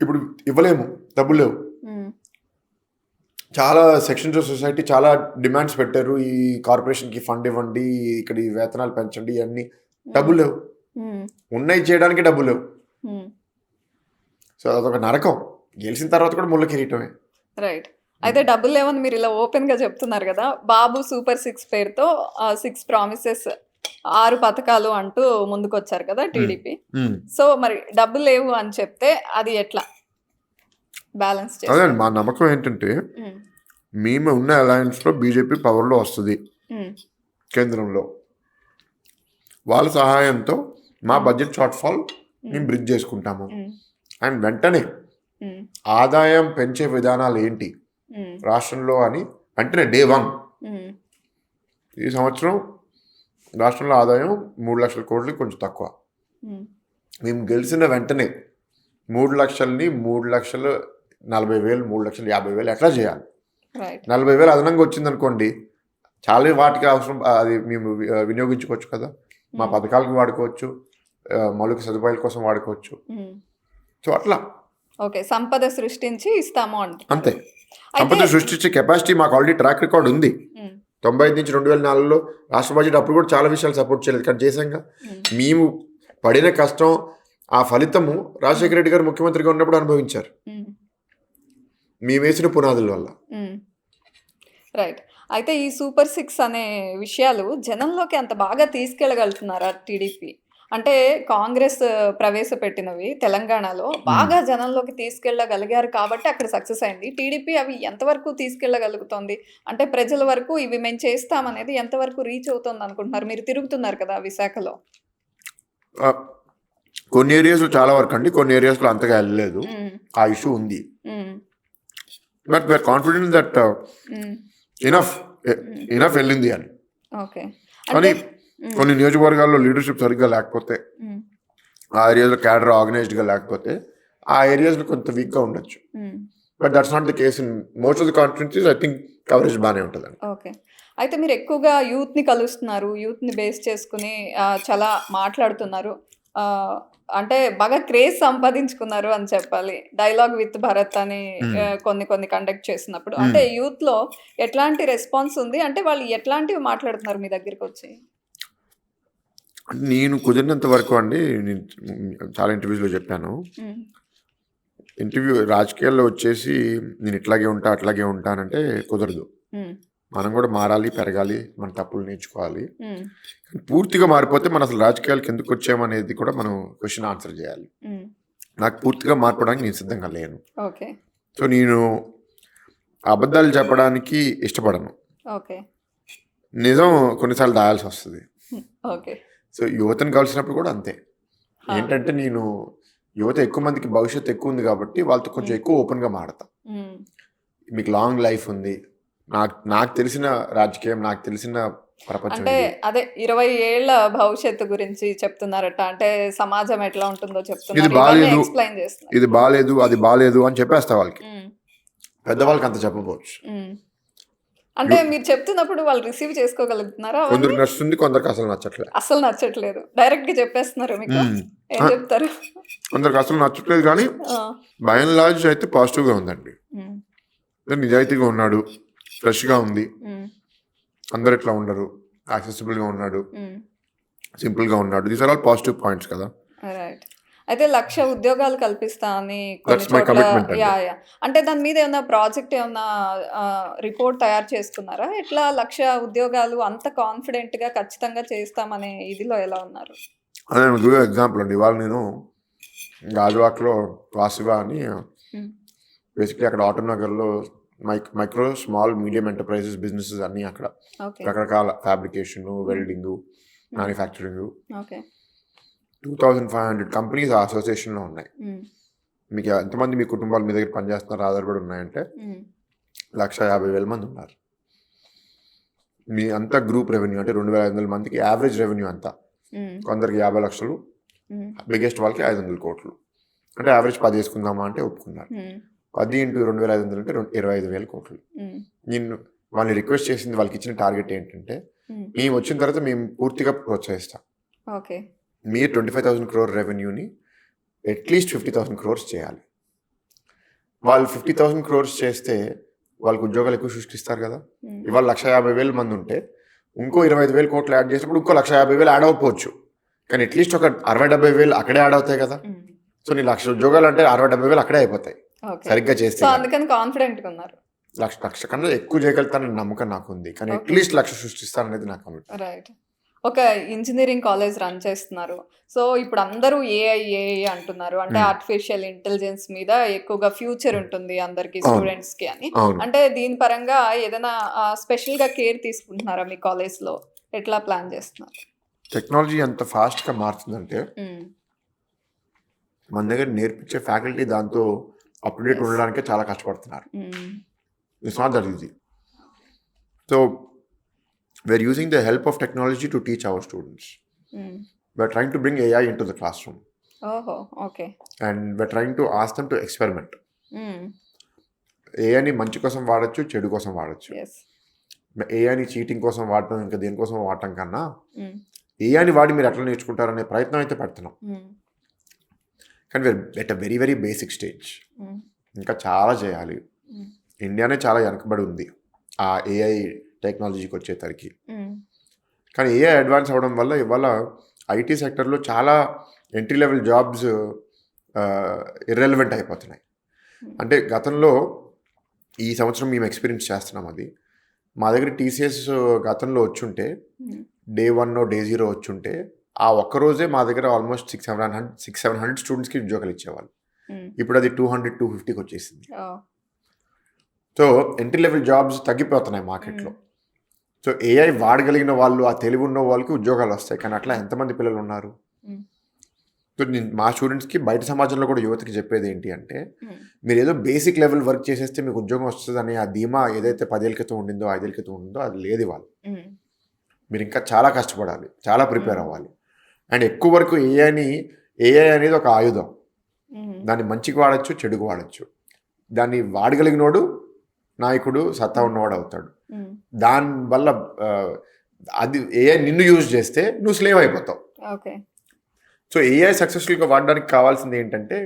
ఇప్పుడు ఇవ్వలేము, డబ్బులు లేవు. చాలా సెక్షన్స్ ఆఫ్ సొసైటీ చాలా డిమాండ్స్ పెట్టారు, ఈ కార్పొరేషన్కి ఫండ్ ఇవ్వండి, ఇక్కడ ఈ వేతనాలు పెంచండి, ఇవన్నీ. డబ్బులు లేవు, ఉన్నాయి చేయడానికి డబ్బులు లేవు. సో అదొక నరకం. గెలిచిన తర్వాత కూడా ముళ్ళ కిరీటమే. రైట్. అయితే డబ్బులు లేవని మీరు ఇలా ఓపెన్గా చెప్తున్నారు కదా. బాబు సూపర్ 6 పేరుతో 6 ప్రామిసెస్ 6 పథకాలు అంటూ ముందుకొచ్చారు కదా టీడీపీ. సో మరి డబ్బులు లేవు అని చెప్తే అది ఎట్లా బ్యాలెన్స్ అదే మా నమ్మకం ఏంటంటే, మేము ఉన్న అలయన్స్లో బీజేపీ పవర్లో వస్తుంది కేంద్రంలో. వాళ్ళ సహాయంతో మా బడ్జెట్ షార్ట్ ఫాల్ మేము బ్రిడ్జ్ చేసుకుంటాము. అండ్ వెంటనే ఆదాయం పెంచే విధానాలు ఏంటి రాష్ట్రంలో అని వెంటనే డే 1 ఈ సంవత్సరం రాష్ట్రంలో ఆదాయం 3 లక్షల కోట్లు, కొంచెం తక్కువ. మేము గెలిచిన వెంటనే 3 లక్షల్ని 3,40,000, 3,50,000 ఎట్లా చేయాలి? 40,000 అదనంగా వచ్చిందనుకోండి, చాలా వాటికి అవసరం, అది మేము వినియోగించుకోవచ్చు కదా. మా పథకాలకు వాడుకోవచ్చు, మౌలిక సదుపాయాల కోసం వాడుకోవచ్చు. సో అట్లా ఓకే, సంపద సృష్టించి ఇస్తాము అంతే. సంపద సృష్టించే కెపాసిటీ మాకు ఆల్రెడీ ట్రాక్ రికార్డ్ ఉంది. 95 నుంచి 2004లో రాష్ట్ర బడ్జెట్ అప్పుడు కూడా చాలా విషయాలు సపోర్ట్ చేయలేదు, కానీ చేశాంగా. మేము పడిన కష్టం, ఆ ఫలితము రాజశేఖర రెడ్డి గారు ముఖ్యమంత్రిగా ఉన్నప్పుడు అనుభవించారు, మేము వేసిన పునాదుల వల్ల. రైట్. అయితే ఈ సూపర్ 6 అనే విషయాలు జనంలోకి అంత బాగా తీసుకెళ్ళగలుగుతున్నారా టీడీపీ? అంటే కాంగ్రెస్ ప్రవేశపెట్టినవి తెలంగాణలో బాగా జనంలోకి తీసుకెళ్ళగలిగారు కాబట్టి అక్కడ సక్సెస్ అయింది. టీడీపీ అవి ఎంతవరకు తీసుకెళ్ళగలుగుతుంది? అంటే ప్రజల వరకు ఇవి మేము చేస్తామనేది ఎంతవరకు రీచ్ అవుతుంది అనుకుంటున్నారు? మీరు తిరుగుతున్నారు కదా విశాఖలో. కొన్ని ఏరియాస్లో చాలా వరకు అండి, కొన్ని ఏరియాస్లో అంతగా వెళ్ళలేదు. ఆ ఇష్యూ ఉంది. But we are confident that enough వెళ్ళింది అని. ఓకే. కానీ కొన్ని నియోజకవర్గాల్లో లీడర్షిప్ సరిగ్గా లేకపోతే, ఆ ఏరియాలో క్యాడర్ ఆర్గనైజ్డ్గా లేకపోతే, ఆ ఏరియాస్లో కొంత వీక్గా ఉండొచ్చు. But that's not the case in most of the constituencies. I think coverage బాగానే ఉంటుందండి. ఓకే. అయితే మీరు ఎక్కువగా యూత్ని కలుస్తున్నారు, యూత్ని బేస్ చేసుకుని చాలా మాట్లాడుతున్నారు, అంటే బాగా క్రేజ్ సంపాదించుకున్నారు అని చెప్పాలి. డైలాగ్ విత్ భరత్ అని కొన్ని కండక్ట్ చేసినప్పుడు, అంటే యూత్లో ఎట్లాంటి రెస్పాన్స్ ఉంది? అంటే వాళ్ళు ఎట్లాంటివి మాట్లాడుతున్నారు మీ దగ్గరికి వచ్చి? నేను కుదిరినంత వరకు అండి, నేను చాలా ఇంటర్వ్యూస్లో చెప్పాను, రాజకీయాల్లో వచ్చేసి నేను ఇట్లాగే ఉంటా అట్లాగే ఉంటానంటే కుదరదు. మనం కూడా మారాలి, పెరగాలి, మన తప్పులు నేర్చుకోవాలి. పూర్తిగా మారిపోతే మనం అసలు రాజకీయాలకు ఎందుకు వచ్చామనేది కూడా మనం క్వశ్చన్ ఆన్సర్ చేయాలి. నాకు పూర్తిగా మార్పడానికి నేను సిద్ధంగా లేను. ఓకే. సో నేను అబద్ధాలు చెప్పడానికి ఇష్టపడను. ఓకే. నిజం కొన్నిసార్లు దాయాల్సి వస్తుంది. ఓకే. సో యువతను కలిసినప్పుడు కూడా అంతే. ఏంటంటే నేను యువత ఎక్కువ మందికి భవిష్యత్తు ఎక్కువ ఉంది కాబట్టి వాళ్ళతో కొంచెం ఎక్కువ ఓపెన్గా మాడతా. మీకు లాంగ్ లైఫ్ ఉంది, నాకు తెలిసిన రాజకీయం, నాకు తెలిసిన ప్రపంచం. అంటే అదే 20 ఏళ్ల భవిష్యత్తు గురించి చెప్తున్నారట. అంటే సమాజం ఎట్లా ఉంటుందో చెప్తున్నారు, ఇది బాలేదు, ఎక్స్ప్లెయిన్ చేస్తున్నారు. ఇది బాలేదు, అది బాలేదు అని చెప్పేస్తా వాళ్ళకి. పెద్దవాళ్ళకి అంత చెప్పవచ్చు. అంటే మీరు చెప్తున్నప్పుడు వాళ్ళు రిసీవ్ చేసుకోగలుగుతున్నారా? కొందరికి నచ్చుతుంది, కొందరికి అసలు నచ్చట్లేదు. అసలు నచ్చట్లేదు, డైరెక్ట్ గా చెప్పేస్తున్నారు. మీకు ఏం చెప్తారు? కొందరికి అసలు నచ్చట్లేదు, కానీ బై అండ్ లార్జ్ అయితే పాజిటివ్గా ఉందండి. నిజాయితీగా ఉన్నాడు, ఫ్రెష్గా ఉంది, అందరు ఇట్లా ఉండరు, యాక్సెసిబుల్గా ఉన్నాడు, సింపుల్గా ఉన్నాడు. These are all positive points కదా. రైట్. అయితే 1,00,000 ఉద్యోగాలు కల్పిస్తా అని కొన్ని చోట్ల, అంటే దాని మీద ఏమన్నా ప్రాజెక్ట్, ఏమన్నా రిపోర్ట్ తయారు చేసుకున్నారా? ఎట్లా 1,00,000 ఉద్యోగాలు అంత కాన్ఫిడెంట్ గా ఖచ్చితంగా చేస్తామనే ఇదిలో ఎలా ఉన్నారు? అదే గివ్ ఎగ్జాంపుల్ అండి. ఇవాళ నేను గాజువాక్లో వాసివ అని, బేసిక్లీ అక్కడ ఆటోనగర్లో micro small medium enterprises businesses అన్నీ అక్కడ రకరకాల ఫ్యాబ్రికేషన్, వెల్డింగ్, మ్యానుఫ్యాక్చరింగ్, 2,500 కంపెనీస్ ఆ అసోసియేషన్లో ఉన్నాయి. మీకు ఎంతమంది మీ కుటుంబాలు మీ దగ్గర పనిచేస్తున్నారు ఆధారపడి ఉన్నాయంటే 1,50,000 మంది ఉన్నారు. మీ అంతా గ్రూప్ రెవెన్యూ అంటే 2,500 మందికి యావరేజ్ రెవెన్యూ అంతా. కొందరికి 50 లక్షలు, బిగ్గెస్ట్ వాళ్ళకి 500 కోట్లు. అంటే యావరేజ్ 10 వేసుకుందామా అంటే ఒప్పుకున్నారు. 10 × 2,500 అంటే 25,000 కోట్లు. నేను వాళ్ళని రిక్వెస్ట్ చేసింది, వాళ్ళకి ఇచ్చిన టార్గెట్ ఏంటంటే మేము వచ్చిన తర్వాత మేము పూర్తిగా ప్రోత్సహిస్తాం. ఓకే. మీరు 25,000 crore రెవెన్యూని అట్లీస్ట్ 50,000 crores చేయాలి. వాళ్ళు 50,000 crores చేస్తే వాళ్ళకి ఉద్యోగాలు ఎక్కువ సృష్టిస్తారు కదా. ఇవాళ 150,000 మంది ఉంటే ఇంకో 25,000 కోట్లు యాడ్ చేసినప్పుడు ఇంకో 150,000 యాడ్ అవ్వకపోవచ్చు, కానీ అట్లీస్ట్ ఒక 60,000-70,000 అక్కడే యాడ్ అవుతాయి కదా. సో నీ 1,00,000 ఉద్యోగాలు అంటే 60,000-70,000 అక్కడే అయిపోతాయి సరిగ్గా చేస్తే. సో అందుకని కాన్ఫిడెంట్గా ఉన్నారు. 1,00,000 కన్నా ఎక్కువ చేయగలుగుతానని నమ్మకం నాకు ఉంది, కానీ అట్లీస్ట్ 1,00,000 సృష్టిస్తాననేది నాకు నమ్మకం. రైట్. ఒక ఇంజనీరింగ్ కాలేజ్ రన్ చేస్తున్నారు. సో ఇప్పుడు అందరూ ఏఐ అంటున్నారు. అంటే ఆర్టిఫిషియల్ ఇంటెలిజెన్స్ మీద ఎక్కువగా ఫ్యూచర్ ఉంటుంది అందరికి, స్టూడెంట్స్కి అని. అంటే దీని పరంగా ఏదైనా స్పెషల్గా కేర్ తీసుకుంటున్నారా మీ కాలేజ్లో? ఎట్లా ప్లాన్ చేస్తున్నారు? టెక్నాలజీ ఎంత ఫాస్ట్గా మారుతుందంటే మన దగ్గర నేర్పించే ఫ్యాకల్టీ దాంతో అప్ టు డేట్ ఉండడానికే చాలా కష్టపడుతున్నారు. It's not that easy. So we're using the help of technology to teach our students. We're trying to bring AI into the classroom. Oh, okay. And we're trying to ask them to experiment. AI ని మంచి కోసం వాడచ్చు, చెడు కోసం వాడచ్చు. AI ని cheating కోసం వాడటం, ఇంకా దేనికోసం వాడటం కన్నా AI ని వాడి మీరు ఎట్లా నేర్చుకుంటారనే ప్రయత్నం అయితే పెడుతున్నాం. కానీ we're at a very very basic stage. ఇంకా చాలా చేయాలి. ఇండియానే చాలా వెనకబడి ఉంది ఆ AI టెక్నాలజీకి వచ్చేసరికి. కానీ ఏఐ అడ్వాన్స్ అవ్వడం వల్ల ఇవాళ ఐటీ సెక్టర్లో చాలా ఎంట్రీ లెవెల్ జాబ్స్ ఇర్రెలవెంట్ అయిపోతున్నాయి. అంటే గతంలో ఈ సంవత్సరం మేము ఎక్స్పీరియన్స్ చేస్తున్నాం అది. మా దగ్గర టీసీఎస్ గతంలో వచ్చుంటే డే 1 డే 0 వచ్చుంటే ఆ ఒక్కరోజే మా దగ్గర ఆల్మోస్ట్ 600-700 స్టూడెంట్స్కి ఉద్యోగాలు ఇచ్చేవాళ్ళు. ఇప్పుడు అది 200-250కి వచ్చేసింది. సో ఎంట్రీ లెవెల్ జాబ్స్ తగ్గిపోతున్నాయి మార్కెట్లో. సో ఏఐ వాడగలిగిన వాళ్ళు, ఆ తెలివి ఉన్న వాళ్ళకి ఉద్యోగాలు వస్తాయి. కానీ అట్లా ఎంతమంది పిల్లలు ఉన్నారు? సో నేను మా స్టూడెంట్స్కి బయట సమాజంలో కూడా యువతకి చెప్పేది ఏంటి అంటే, మీరు ఏదో బేసిక్ లెవెల్ వర్క్ చేసేస్తే మీకు ఉద్యోగం వస్తుంది అనే ఆ ధీమా ఏదైతే 10 ఏళ్ళ క్రితం ఉండిందో, 5 ఏళ్ళ క్రితం ఉండిందో అది లేదు ఇవాళ. మీరు ఇంకా చాలా కష్టపడాలి, చాలా ప్రిపేర్ అవ్వాలి. అండ్ ఎక్కువ వరకు ఏఐ అనేది ఒక ఆయుధం. దాన్ని మంచికి వాడచ్చు, చెడుకు వాడచ్చు. దాన్ని వాడగలిగినోడు నాయకుడు, సత్తా ఉన్నవాడు అవుతాడు. దానివల్ల అది ఏఐ నిన్ను యూజ్ చేస్తే నువ్వు స్లేవ్ అయిపోతావు. సో ఏఐ సక్సెస్ఫుల్గా వాడడానికి కావాల్సింది ఏంటంటే,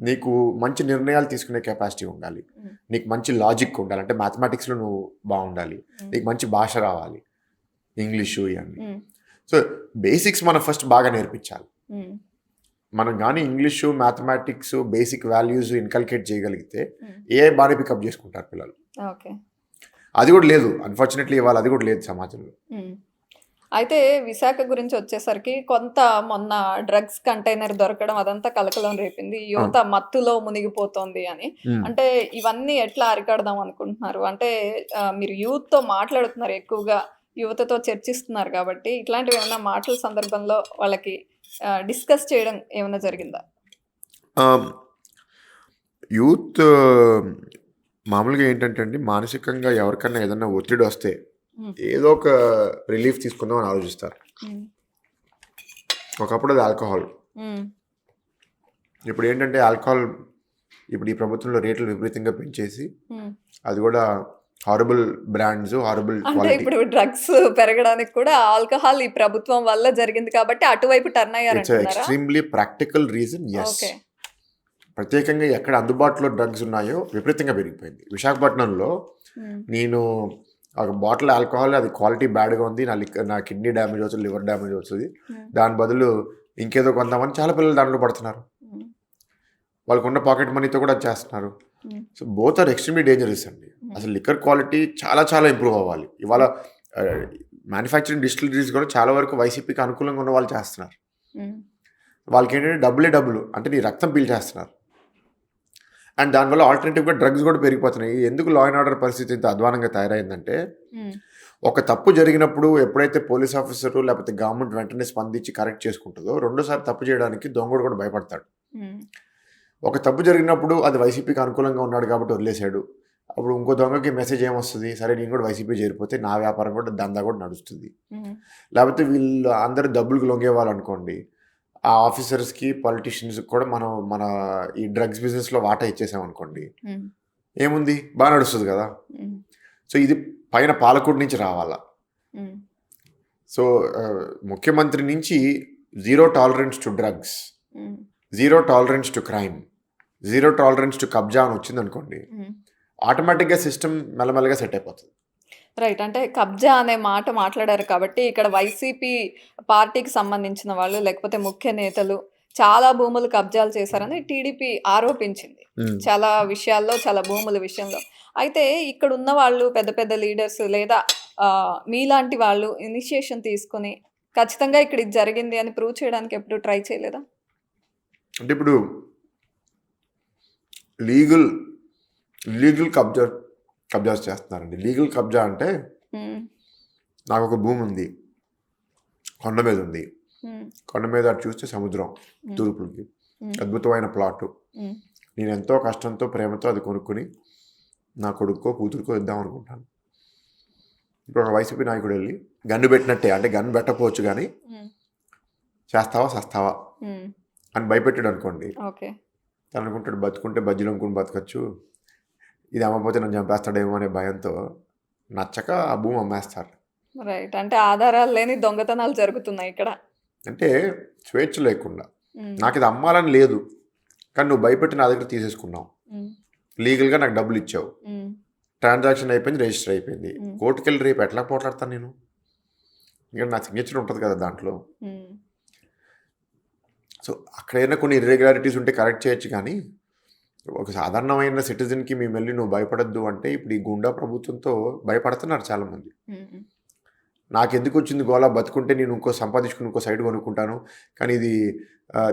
నీకు మంచి నిర్ణయాలు తీసుకునే కెపాసిటీ ఉండాలి, నీకు మంచి లాజిక్ ఉండాలి, అంటే మ్యాథమెటిక్స్లో నువ్వు బాగుండాలి, నీకు మంచి భాష రావాలి, ఇంగ్లీషు ఇవన్నీ. సో బేసిక్స్ మనం ఫస్ట్ బాగా నేర్పించాలి. మనం కానీ English, mathematics, basic values inculcate చేయగలిగితే ఏఐ బాగా పికప్ చేసుకుంటారు పిల్లలు. అది కూడా లేదు, అన్ఫార్చునేట్లీ ఇవాళ అది కూడా లేదు సమాజంలో. అయితే విశాఖ గురించి వచ్చేసరికి కొంత మొన్న డ్రగ్స్ కంటైనర్ దొరకడం అదంతా కలకలం రేపింది. యువత మత్తులో మునిగిపోతోంది అని. అంటే ఇవన్నీ ఎట్లా అరికడదాం అనుకుంటున్నారు? అంటే మీరు యూత్తో మాట్లాడుతున్నారు, ఎక్కువగా యువతతో చర్చిస్తున్నారు కాబట్టి ఇట్లాంటివి ఏమైనా మాటల సందర్భంలో వాళ్ళకి డిస్కస్ చేయడం ఏమైనా జరిగిందా? యూత్ మామూలుగా ఏంటంటే అండి, మానసికంగా ఎవరికన్నా ఏదన్నా ఒత్తిడి వస్తే ఏదో ఒక రిలీఫ్ తీసుకుందాం అని ఆలోచిస్తారు. ఒకప్పుడు అది ఆల్కహాల్. ఇప్పుడు ఏంటంటే ఆల్కహాల్ ఇప్పుడు ఈ ప్రభుత్వంలో రేట్లు విపరీతంగా పెంచేసి అది కూడా హారబుల్ బ్రాండ్స్, హారబుల్ క్వాలిటీ. ఇప్పుడు డ్రగ్స్ పెరగడానికి కూడా ఆల్కహాల్ ఈ ప్రభుత్వం వల్ల జరిగింది కాబట్టి అటువైపు టర్న్ అయ్యారు. Extremely practical reason. ఎస్, ప్రత్యేకంగా ఎక్కడ అందుబాటులో డ్రగ్స్ ఉన్నాయో విపరీతంగా పెరిగిపోయింది. విశాఖపట్నంలో నేను ఒక బాటిల్ ఆల్కహాల్, అది క్వాలిటీ బ్యాడ్గా ఉంది, నా కిడ్నీ డ్యామేజ్ అవుతుంది, లివర్ డ్యామేజ్ అవుతుంది, దాని బదులు ఇంకేదో కొంతమంది చాలా పిల్లలు దాంట్లో పడుతున్నారు. వాళ్ళకు ఉన్న పాకెట్ మనీతో కూడా చేస్తున్నారు. So both are extremely dangerous అండి. అసలు లిక్కర్ క్వాలిటీ చాలా చాలా ఇంప్రూవ్ అవ్వాలి. ఇవాళ మ్యానుఫ్యాక్చరింగ్ డిస్టిలరీస్ కూడా చాలా వరకు వైసీపీకి అనుకూలంగా ఉన్న వాళ్ళు చేస్తున్నారు. వాళ్ళకి ఏంటంటే డబ్బులు అంటే నీ రక్తం పీల్చేస్తున్నారు. అండ్ దానివల్ల ఆల్టర్నేటివ్గా డ్రగ్స్ కూడా పెరిగిపోతున్నాయి. ఎందుకు లా అండ్ ఆర్డర్ పరిస్థితి ఇంత అధ్వానంగా తయారైందంటే, ఒక తప్పు జరిగినప్పుడు ఎప్పుడైతే పోలీస్ ఆఫీసరు లేకపోతే గవర్నమెంట్ వెంటనే స్పందించి కరెక్ట్ చేసుకుంటుందో, రెండోసారి తప్పు చేయడానికి దొంగడు కూడా భయపడతాడు. ఒక తప్పు జరిగినప్పుడు అది వైసీపీకి అనుకూలంగా ఉన్నాడు కాబట్టి వదిలేశాడు. అప్పుడు ఇంకో దొంగకి మెసేజ్ ఏమొస్తుంది, సరే నేను కూడా వైసీపీ చేరిపోతే నా వ్యాపారం కూడా దందా కూడా నడుస్తుంది. లేకపోతే వీళ్ళు అందరూ డబ్బులకు లొంగేవాళ్ళు అనుకోండి, ఆ ఆఫీసర్స్కి, పొలిటీషియన్స్కి కూడా మన ఈ డ్రగ్స్ బిజినెస్లో వాటా ఇచ్చేసామనుకోండి, ఏముంది, బాగా నడుస్తుంది కదా. సో ఇది పైన పాలకుడి నుంచి రావాలా. సో ముఖ్యమంత్రి నుంచి zero tolerance to drugs, um, zero tolerance to crime, zero tolerance to కబ్జా అని వచ్చింది అనుకోండి, ఉమ్. ఆటోమేటిక్గా సిస్టమ్ మెల్లమెల్లగా సెట్ అయిపోతుంది. రైట్. అంటే కబ్జా అనే మాట మాట్లాడారు కాబట్టి ఇక్కడ వైసీపీ పార్టీకి సంబంధించిన వాళ్ళు లేకపోతే ముఖ్య నేతలు చాలా భూములు కబ్జాలు చేశారని టీడీపీ ఆరోపించింది. చాలా విషయాల్లో, చాలా భూముల విషయంలో. అయితే ఇక్కడ ఉన్న వాళ్ళు పెద్ద పెద్ద లీడర్స్ లేదా మీలాంటి వాళ్ళు ఇనిషియేషన్ తీసుకుని ఖచ్చితంగా ఇక్కడ ఇది జరిగింది అని ప్రూవ్ చేయడానికి ఎప్పుడు ట్రై చేయలేదా? అంటే ఇప్పుడు లీగల్ కబ్జాస్ చేస్తున్నారండి. లీగల్ కబ్జా అంటే ఉమ్, నాకు ఒక భూమి ఉంది, కొండ మీద ఉంది, ఉమ్, కొండ మీద అటు చూస్తే సముద్రం తూర్పులకి, ఉమ్, అద్భుతమైన ప్లాటు. ఉమ్, నేను ఎంతో కష్టంతో ప్రేమతో అది కొనుక్కొని నా కొడుకో కూతురుకో ఇద్దాం అనుకుంటాను. ఇప్పుడు ఒక వైసీపీ నాయకుడు వెళ్ళి గన్ను పెట్టినట్టే, అంటే గన్ను పెట్టకపోవచ్చు కానీ ఉమ్, చేస్తావా సస్తావా ఉమ్. అని భయపెట్టాడు అనుకోండి, ఓకే. తను అనుకుంటాడు బతుకుంటే బజ్జీలు అమ్ముకుని బతకచ్చు, ఇది అమ్మకపోతే నన్ను చంపేస్తాడేమో అనే భయంతో నచ్చక ఆ భూమి అమ్మేస్తారు. రైట్. అంటే ఆధారాలు లేని దొంగతనాలు జరుగుతున్నాయి ఇక్కడ. అంటే స్వేచ్ఛ లేకుండా, ఉమ్, నాకు ఇది అమ్మాలని లేదు కానీ నువ్వు భయపెట్టి నా దగ్గర తీసేసుకున్నావు, ఉమ్, లీగల్గా నాకు డబ్బులు ఇచ్చావు, ఉమ్, ట్రాన్సాక్షన్ అయిపోయింది, రిజిస్టర్ అయిపోయింది, మ్మ్. కోర్టుకి వెళ్ళి రేపు ఎట్లా పోట్లాడతాను నేను? ఇంకా నా సిగ్నేచర్ ఉంటుంది కదా దాంట్లో. ఉమ్, సో అక్కడైనా కొన్ని ఇర్రెగ్యులారిటీస్ ఉంటే కరెక్ట్ చేయొచ్చు, కానీ ఒక సాధారణమైన సిటిజన్కి మేము వెళ్ళి నువ్వు భయపడద్దు అంటే ఇప్పుడు ఈ గుండా ప్రభుత్వంతో భయపడుతున్నారు చాలామంది. ఉమ్, నాకు ఎందుకు వచ్చింది గోలా, బతుకుంటే నేను ఇంకో సంపాదించుకుని ఇంకో సైడ్ కొనుక్కుంటాను, కానీ ఇది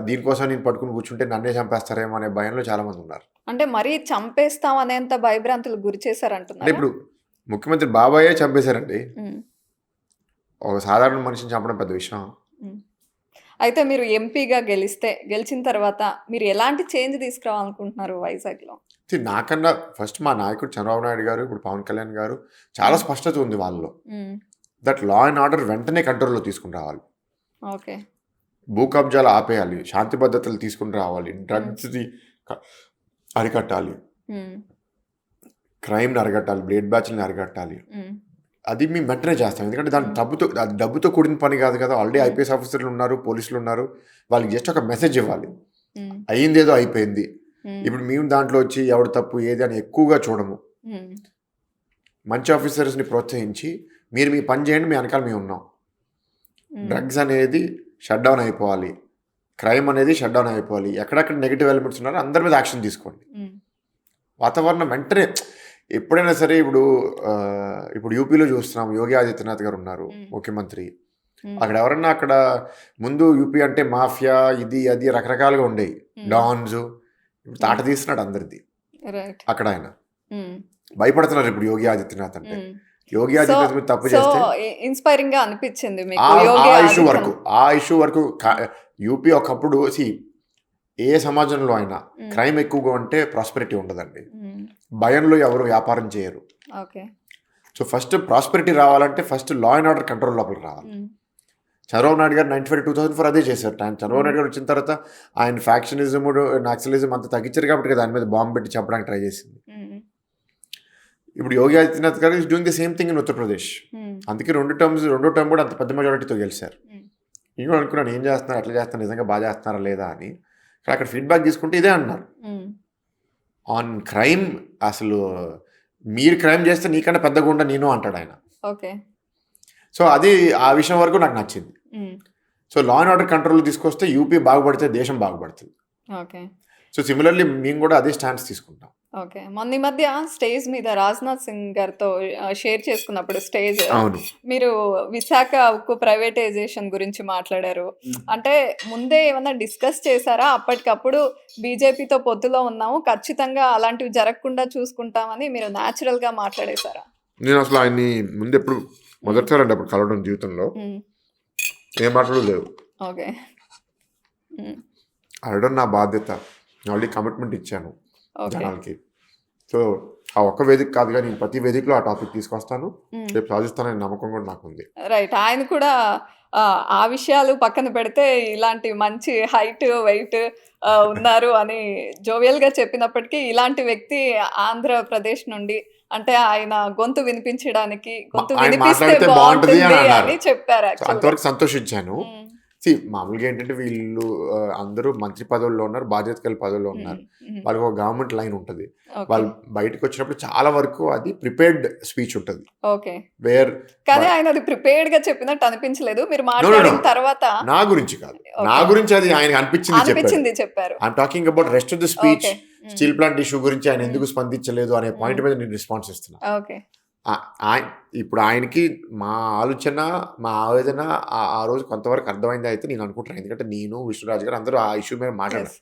దీనికోసం నేను పట్టుకుని కూర్చుంటే నన్నే చంపేస్తారేమో అనే భయంలో చాలామంది ఉన్నారు. అంటే మరీ చంపేస్తాం అనేంత భయభ్రాంతులు గురి అంటే చేశారంటున్నారు. ఇప్పుడు ముఖ్యమంత్రి బాబాయే చంపేశారండి. ఒక సాధారణ మనిషిని చంపడం పెద్ద విషయం. అయితే మీరు ఎంపీగా గెలిచిన తర్వాత మీరు ఎలాంటి చేంజ్ తీసుకురావాలనుకుంటున్నారు వైజాగ్లో? నాకన్నా ఫస్ట్ మా నాయకుడు చంద్రబాబు నాయుడు గారు, ఇప్పుడు పవన్ కళ్యాణ్ గారు చాలా స్పష్టత ఉంది వాళ్ళలో. దట్ లా అండ్ ఆర్డర్ వెంటనే కంట్రోల్లో తీసుకుని రావాలి, ఓకే. భూ కబ్జాలు ఆపేయాలి, శాంతి భద్రతలు తీసుకుని రావాలి, డ్రగ్స్ని అరికట్టాలి, క్రైమ్ని అరికట్టాలి, బ్లేడ్ బ్యాచ్ని అరికట్టాలి. అది మేము వెంటనే చేస్తాం, ఎందుకంటే దాని డబ్బుతో కూడిన పని కాదు కదా. ఆల్రెడీ ఐపీఎస్ ఆఫీసర్లు ఉన్నారు, పోలీసులు ఉన్నారు, వాళ్ళకి జస్ట్ ఒక మెసేజ్ ఇవ్వాలి, అయ్యిందేదో అయిపోయింది. ఇప్పుడు మేము దాంట్లో వచ్చి ఎవడు తప్పు ఏది అని ఎక్కువగా చూడము, మంచి ఆఫీసర్స్ని ప్రోత్సహించి మీరు మీ పని చేయండి, మీ వెనకాల మేము ఉన్నాం. డ్రగ్స్ అనేది షట్ డౌన్ అయిపోవాలి, క్రైమ్ అనేది షట్ డౌన్ అయిపోవాలి, ఎక్కడెక్కడ నెగిటివ్ ఎలిమెంట్స్ ఉన్నారో అందరి మీద యాక్షన్ తీసుకోండి. వాతావరణం వెంటనే ఎప్పుడైనా సరే ఇప్పుడు యూపీలో చూస్తున్నాం, యోగి ఆదిత్యనాథ్ గారు ఉన్నారు ముఖ్యమంత్రి. అక్కడ ఎవరన్నా అక్కడ ముందు యూపీ అంటే మాఫియా ఇది అది రకరకాలుగా ఉండేవి, డాన్స్. ఇప్పుడు తాట తీస్తున్నాడు అందరిది అక్కడ. ఆయన భయపడుతున్నారు ఇప్పుడు యోగి ఆదిత్యనాథ్ అంటే. యోగి ఆదిత్యనాథ్ మీద తప్పు చేస్తే ఇన్స్పైరింగ్ గా అనిపించింది ఆ ఇష్యూ వరకు యూపీ ఒకప్పుడు ఏ సమాజంలో అయినా క్రైమ్ ఎక్కువగా ఉంటే ప్రాస్పెరిటీ ఉండదండి, భయంలో ఎవరు వ్యాపారం చేయరు. సో ఫస్ట్ ప్రాస్పెరిటీ రావాలంటే first law and order control లోపలికి రావాలి. చంద్రబాబు నాయుడు గారు 1995-2004 అదే చేశారు. చంద్రబాబు నాయుడు గారు వచ్చిన తర్వాత ఆయన ఫ్యాక్షనిజం నక్సలిజం అంతా తగ్గించారు కాబట్టి దాని మీద బాంబు పెట్టి చెప్పడానికి ట్రై చేసింది. ఇప్పుడు యోగి ఆదిత్యనాథ్ గారు is doing the same thing in Uttar Pradesh. అందుకే రెండో టర్మ్ కూడా అంత పెద్ద మెజారిటీతో గెలిచారు. నేను కూడా అనుకున్నాను ఏం చేస్తున్నారు, ఎట్లా చేస్తున్నారు, నిజంగా బాగా చేస్తున్నారా లేదా అని. అక్కడ ఫీడ్బ్యాక్ తీసుకుంటే ఇదే అన్నారు, ఆన్ క్రైమ్ అసలు మీరు క్రైమ్ చేస్తే నీకన్నా పెద్దగా ఉండ నేను అంటాడు ఆయన. సో అది ఆ విషయం వరకు నాకు నచ్చింది. So law and order control తీసుకొస్తే యూపీ బాగుపడితే దేశం బాగుపడుతుంది. సో సిమిలర్లీ మేము కూడా అదే స్టాండ్స్ తీసుకుంటాం. ఓకే. మొన్న ఈ మధ్య స్టేజ్ మీద రాజ్నాథ్ సింగ్ గారితో షేర్ చేసుకున్నప్పుడు మీరు విశాఖ ఉక్కు ప్రైవేటైజేషన్ గురించి మాట్లాడారు. అంటే ముందే ఏమన్నా డిస్కస్ చేశారా? అప్పటికప్పుడు బీజేపీతో పొత్తులో ఉన్నాము, ఖచ్చితంగా అలాంటివి జరగకుండా చూసుకుంటామని మీరు న్యాచురల్ గా మాట్లాడేశారా? నేను అసలు ఆయన్ని ముందు ఎప్పుడు మొదటిసారి అంటే అప్పుడు కలవడం జీవితంలో ఏం మాట్లాడలేదు. ఓకే. అడగడం నా బాధ్యత, ఆల్రెడీ కమిట్మెంట్ ఇచ్చాను జనాలకి. సో ఆ ఒక్క వేదిక కాదుగా, నేను ప్రతి వేదికలో ఆ టాపిక్ తీసుకొస్తాను, రేపు సాధిస్తానని నమ్మకం కూడా నాకు ఉంది. రైట్. ఆయన కూడా ఆ విషయాలు పక్కన పెడితే ఇలాంటి మంచి హైట్, వెయిట్ ఉన్నారు అని జోవియల్‌గా చెప్పినప్పటికీ ఇలాంటి వ్యక్తి ఆంధ్రప్రదేశ్ నుండి అంటే ఆయన గొంతు వినిపించడానికి గొంతు ఆయన వినిపిస్తే మాట్లాడితే బాగుంటది అని బావుంటుంది అన్నారు. అని చెప్పారు సో యాక్చువల్‌గా. అంతవరకు సంతోషించాను. హ్మ్. మామూలుగా ఏంటంటే వీళ్ళు అందరూ మంత్రి పదవుల్లో ఉన్నారు, బాధ్యత గల పదవుల్లో హ్మ్. ఉన్నారు. హ్మ్. వాళ్ళకి ఒక గవర్నమెంట్ లైన్ ఉంటది. ఓకే. వాళ్ళు బయటకొచ్చినప్పుడు చాలా వరకు అది ప్రిపేర్డ్ స్పీచ్ ఉంటది. ఓకే. వేర్ కానీ ఆయన అది ప్రిపేర్డ్‌గా చెప్పినట్టు అనిపించలేదు. మీరు నో, నో, నో. మాట్లాడిన తర్వాత నా గురించి కాదు. నా ఓకే. గురించి అది ఆయనకి అనిపించింది చెప్పాడు. అనిపించింది చెప్పారు. I'm talking about rest of the speech. Okay. హ్మ్. స్టీల్ ప్లాంట్ ఇష్యూ గురించి ఆయన హ్మ్. ఎందుకు స్పందించలేదు అనే పాయింట్ హ్మ్. మీద నేను రెస్పాన్స్ ఇస్తున్నా. ఓకే. ఇప్పుడు ఆయనకి మా ఆలోచన, మా ఆవేదన ఆ రోజు కొంతవరకు అర్థమైంది అయితే నేను అనుకుంటున్నాను. ఎందుకంటే నేను, విష్ణురాజు గారు అందరూ ఆ ఇష్యూ మీద మాట్లాడారు. యెస్.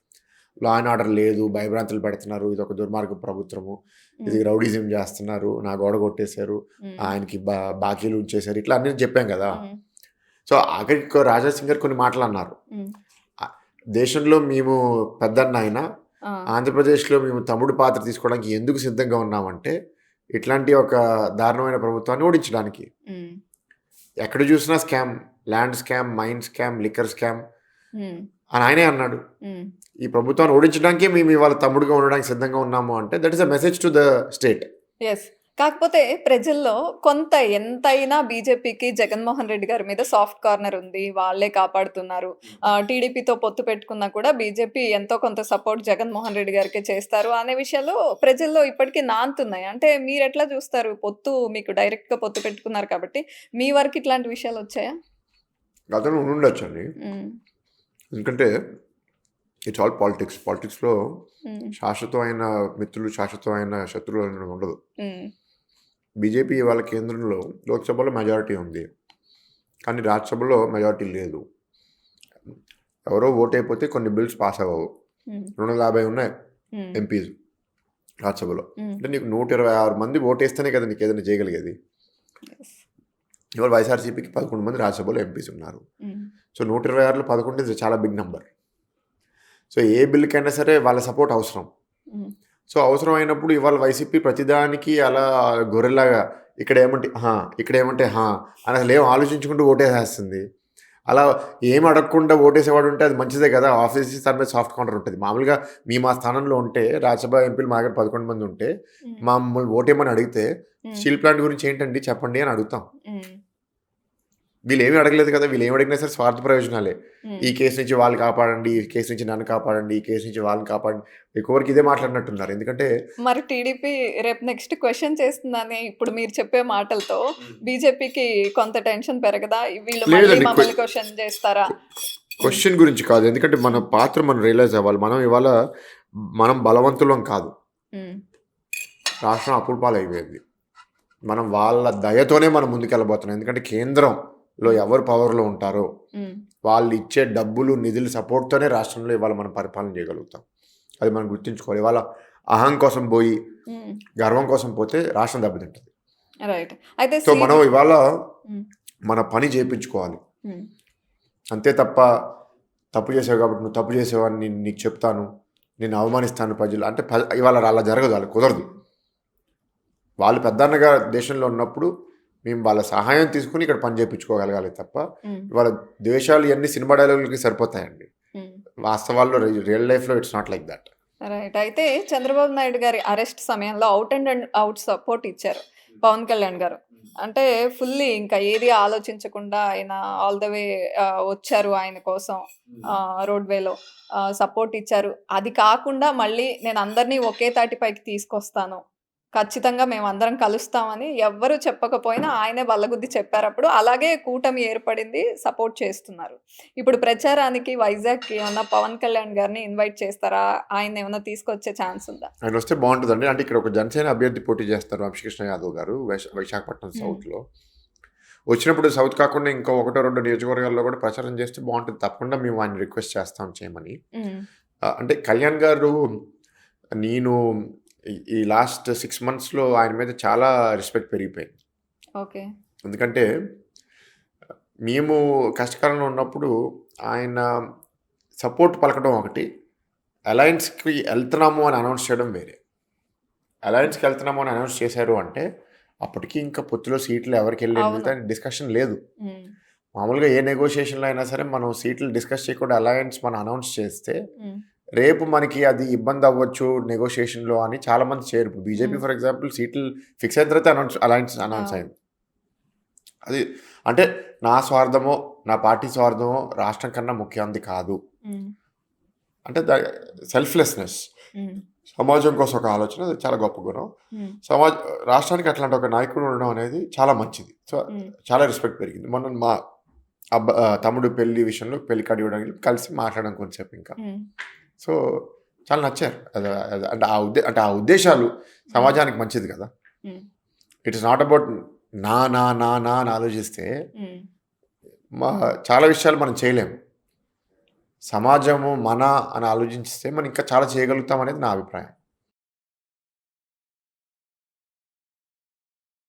లా అండ్ ఆర్డర్ లేదు, భయభ్రాంతులు పెడుతున్నారు, ఇది ఒక దుర్మార్గ ప్రభుత్వము, ఇది హ్మ్. రౌడీజం చేస్తున్నారు, నా గోడ కొట్టేశారు, హ్మ్. ఆయనకి బాకీలు ఉంచేశారు, ఇట్లా అన్నీ చెప్పాం కదా. హ్మ్. సో ఆఖరికి రాజా సింగ్ గారు కొన్ని మాటలు అన్నారు. హ్మ్. దేశంలో మేము పెద్దన్న అయినా ఆ! ఆంధ్రప్రదేశ్లో మేము తమ్ముడు పాత్ర తీసుకోవడానికి ఎందుకు సిద్ధంగా ఉన్నామంటే ఇట్లాంటి ఒక దారుణమైన ప్రభుత్వాన్ని ఓడించడానికి. హ్మ్. ఎక్కడ చూసినా scam, land scam, mine scam, liquor scam hmm. అని ఆయనే అన్నాడు. హ్మ్. ఈ ప్రభుత్వాన్ని ఓడించడానికే మేము ఇవాళ తమ్ముడుగా ఉండడానికి సిద్ధంగా ఉన్నాము అంటే that is a message to the state. Yes. కాకపోతే ప్రజల్లో కొంత ఎంతైనా బీజేపీకి జగన్మోహన్ రెడ్డి గారి మీద సాఫ్ట్ కార్నర్ ఉంది. వాళ్ళే కాపాడుతున్నారు. టీడీపీతో పొత్తు పెట్టుకున్నా కూడా బీజేపీ ఎంతో కొంత సపోర్ట్ జగన్మోహన్ రెడ్డి గారికే చేస్తారు అనే విషయాలు ప్రజల్లో ఇప్పటికి నానుతున్నాయి. అంటే మీరెట్లా చూస్తారు? పొత్తు మీకు డైరెక్ట్‌గా పొత్తు పెట్టుకున్నారు కాబట్టి మీ వరకు ఇట్లాంటి విషయాలొచ్చాయా? గతంలో ఉండొచ్చండి. హ్మ్. ఎందుకంటే ఇట్స్ ఆల్ పాలిటిక్స్. పాలిటిక్స్‌లో హ్మ్. శాశ్వతమైన మిత్రులు, శాశ్వతమైన శత్రువులు అనేది ఉండదు. హ్మ్. బీజేపీ ఇవాళ కేంద్రంలో లోక్సభలో మెజారిటీ ఉంది. కానీ రాజ్యసభలో మెజారిటీ లేదు. ఎవరో ఓటైపోతే కొన్ని బిల్స్ పాస్ అవ్వవు. హ్మ్. 250 ఉన్నాయి హ్మ్. ఎంపీస్ రాజ్యసభలో. హ్మ్. అంటే నీకు 126 మంది ఓటేస్తేనే కదా నీకు ఏదైనా చేయగలిగేది. యెస్. ఇవాళ వైఎస్ఆర్సీపీకి 11 మంది రాజ్యసభలో ఎంపీస్ ఉన్నారు. హ్మ్. సో 126లో 11 ఇది చాలా బిగ్ నంబర్. సో ఏ బిల్లుకైనా సరే వాళ్ళ సపోర్ట్ అవసరం. హ్మ్. సో అవసరం అయినప్పుడు ఇవాళ వైసీపీ ప్రతిదానికి అలా గొర్రెలాగా ఇక్కడేమంటే ఇక్కడేమంటే అని అసలు ఏం ఆలోచించుకుంటూ ఓటేసేస్తుంది. అలా ఏం అడగకుండా ఓటేసేవాడు ఉంటే అది మంచిదే కదా. ఆఫీస్ దాని మీద సాఫ్ట్ కౌంటర్ ఉంటుంది. మామూలుగా మా స్థానంలో ఉంటే రాజ్యసభ ఎంపీలు మా దగ్గర 11 మంది ఉంటే హ్మ్. మమ్మల్ని ఓటేయమని అడిగితే హ్మ్. స్టీల్ ప్లాంట్ గురించి ఏంటండి చెప్పండి అని అడుగుతాం. హ్మ్. వీళ్ళేమి అడగలేదు కదా. వీళ్ళు ఏమి అడిగినా సరే స్వార్థ ప్రయోజనాలే. హ్మ్. ఈ కేసు నుంచి వాళ్ళు కాపాడండి, ఈ కేసు నుంచి నన్ను కాపాడండి, ఈ కేసు నుంచి వాళ్ళని కాపాడండి. ఎక్కువవరకు ఇదే మాట్లాడినట్టున్నారు. ఎందుకంటే మరి టీడీపీ రేపు నెక్స్ట్ క్వెషన్ చేస్తుందని ఇప్పుడు మీరు చెప్పే మాటలతో బీజేపీకి కొంత టెన్షన్ పెరగదా? వీళ్ళు మళ్ళీ లేదండి. మమ్మల్ని క్వెషన్ చేస్తారా? హ్మ్. క్వెషన్ గురించి కాదు. ఎందుకంటే మన పాత్ర మనం రియలైజ్ అవ్వాలి. మనం బలవంతులం కాదు. హ్మ్. రాష్ట్రం అప్పుల పాలైపోయింది. మనం వాళ్ళ దయతోనే మనం ముందుకెళ్ళబోతున్నాం. ఎందుకంటే కేంద్రంలో ఎవరు పవర్‌లో ఉంటారో హ్మ్. వాళ్ళు ఇచ్చే డబ్బులు, నిధులు సపోర్ట్‌తోనే రాష్ట్రంలో ఇవాళ మనం పరిపాలన చేయగలుగుతాం. అది మనం గుర్తుంచుకోవాలి. ఇవాళ అహం కోసం పోయి, హ్మ్. గర్వం కోసం పోతే రాష్ట్రం దెబ్బతింటది. రైట్. అయితే సో మనం ఇవాళ హ్మ్. మన పని చేపించుకోవాలి. హ్మ్. అంతే తప్ప తప్పు చేసావు కాబట్టి నువ్వు తప్పు చేసావని నేను నీకు చెప్తాను, నిన్ను అవమానిస్తాను ప్రజలు అంటే ఇవాళ అలా జరగదు. అలా కుదరదు. వాళ్ళు పెద్దన్నగా దేశంలో ఉన్నప్పుడు మేము వాళ్ళ సహాయం తీసుకుని ఇక్కడ పని చేయించుకోగలగాలి తప్ప హ్మ్. ఇవాళ ద్వేషాలు ఇవన్నీ సినిమా డైలాగులకి సరిపోతాయండి. హ్మ్. వాస్తవాల్లో రియల్ లైఫ్‌లో it's not like that. Right. అయితే చంద్రబాబు నాయుడు గారి అరెస్ట్ సమయంలో అండ్ ఔట్ సపోర్ట్ ఇచ్చారు పవన్ కళ్యాణ్ గారు. అంటే ఫుల్లీ ఇంకా ఏది ఆలోచించకుండా ఆయన ఆల్ ద వే వచ్చారు ఆయన కోసం రోడ్ వేలో సపోర్ట్ ఇచ్చారు. అది కాకుండా మళ్ళీ నేను అందరిని ఒకే తాటిపైకి తీసుకొస్తాను. ఖచ్చితంగా మేమందరం కలుస్తామని ఎవ్వరు చెప్పకపోయినా ఆయనే బల్లగుద్ది చెప్పారప్పుడు. అలాగే కూటమి ఏర్పడింది. సపోర్ట్ చేస్తున్నారు. ఇప్పుడు ప్రచారానికి వైజాగ్‌కి ఏమన్నా పవన్ కళ్యాణ్ గారిని ఇన్వైట్ చేస్తారా? ఆయన్నేమన్నా తీసుకొచ్చే ఛాన్స్ ఉందా? ఆయన వస్తే బాగుంటుందండి. అంటే ఇక్కడ ఒక జనసేన అభ్యర్థి పోటీ చేస్తారు వంశీకృష్ణ యాదవ్ గారు విశాఖపట్నం హ్మ్. సౌత్‌లో. వచ్చినప్పుడు సౌత్ కాకుండా ఇంకో ఒకటో రెండో నియోజకవర్గాల్లో కూడా ప్రచారం చేస్తే బాగుంటుంది. తప్పకుండా మేము ఆయన రిక్వెస్ట్ చేస్తాం చేయమని. హ్మ్. అంటే కళ్యాణ్ గారు నేను ఈ లాస్ట్ 6 మంత్స్‌లో ఆయన మీద చాలా రెస్పెక్ట్ పెరిగిపోయింది. ఓకే. ఎందుకంటే మేము కష్టకాలంలో ఉన్నప్పుడు ఆయన సపోర్ట్ పలకడం ఒకటి, అలయన్స్‌కి ఎళ్తున్నాము అని అనౌన్స్ చేయడం వేరే. అలయన్స్‌కి ఎళ్తున్నాము అని అనౌన్స్ చేశారు అంటే అప్పటికి ఇంకా పొత్తులో సీట్లు ఎవరికెళ్ళి అవును. డిస్కషన్ లేదు. హ్మ్. మామూలుగా ఏ నెగోషియేషన్‌లో అయినా సరే మనం సీట్లు డిస్కస్ చేయకుండా అలయన్స్ మనం అనౌన్స్ చేస్తే, హ్మ్. రేపు మనకి అది ఇబ్బంది అవ్వచ్చు నెగోషియేషన్‌లో అని చాలామంది చేయరు. ఇప్పుడు బీజేపీ ఫర్ ఎగ్జాంపుల్ సీట్లు ఫిక్స్ అయిన తర్వాత అలయన్స్ అనౌన్స్ అయింది. అది అంటే నా స్వార్థమో, నా పార్టీ స్వార్థమో రాష్ట్రం కన్నా ముఖ్యంది కాదు. హ్మ్. అంటే సెల్ఫ్‌లెస్‌నెస్. హ్మ్. సమాజం కోసం ఒక ఆలోచన అది చాలా గొప్ప గుణం. హ్మ్. రాష్ట్రానికి అట్లాంటి ఒక నాయకుడు ఉండడం అనేది చాలా మంచిది. సో, హ్మ్. చాలా రెస్పెక్ట్ పెరిగింది. మొన్న మా తమ్ముడు పెళ్లి విషయంలో పెళ్లి కార్డ్ ఇవ్వడానికి కలిసి మాట్లాడాం కొంచెంసేపు ఇంకా. హ్మ్. సో, చాలా నచ్చారు. అంటే ఆ ఉద్దేశాలు సమాజానికి మంచిది కదా! హ్మ్. ఇట్ ఈస్ నాట్ అబౌట్ నా అని ఆలోచిస్తే హ్మ్. మా చాలా విషయాలు మనం చేయలేము. సమాజము మన అని ఆలోచించిస్తే మనం ఇంకా చాలా చేయగలుగుతాం అనేది నా అభిప్రాయం.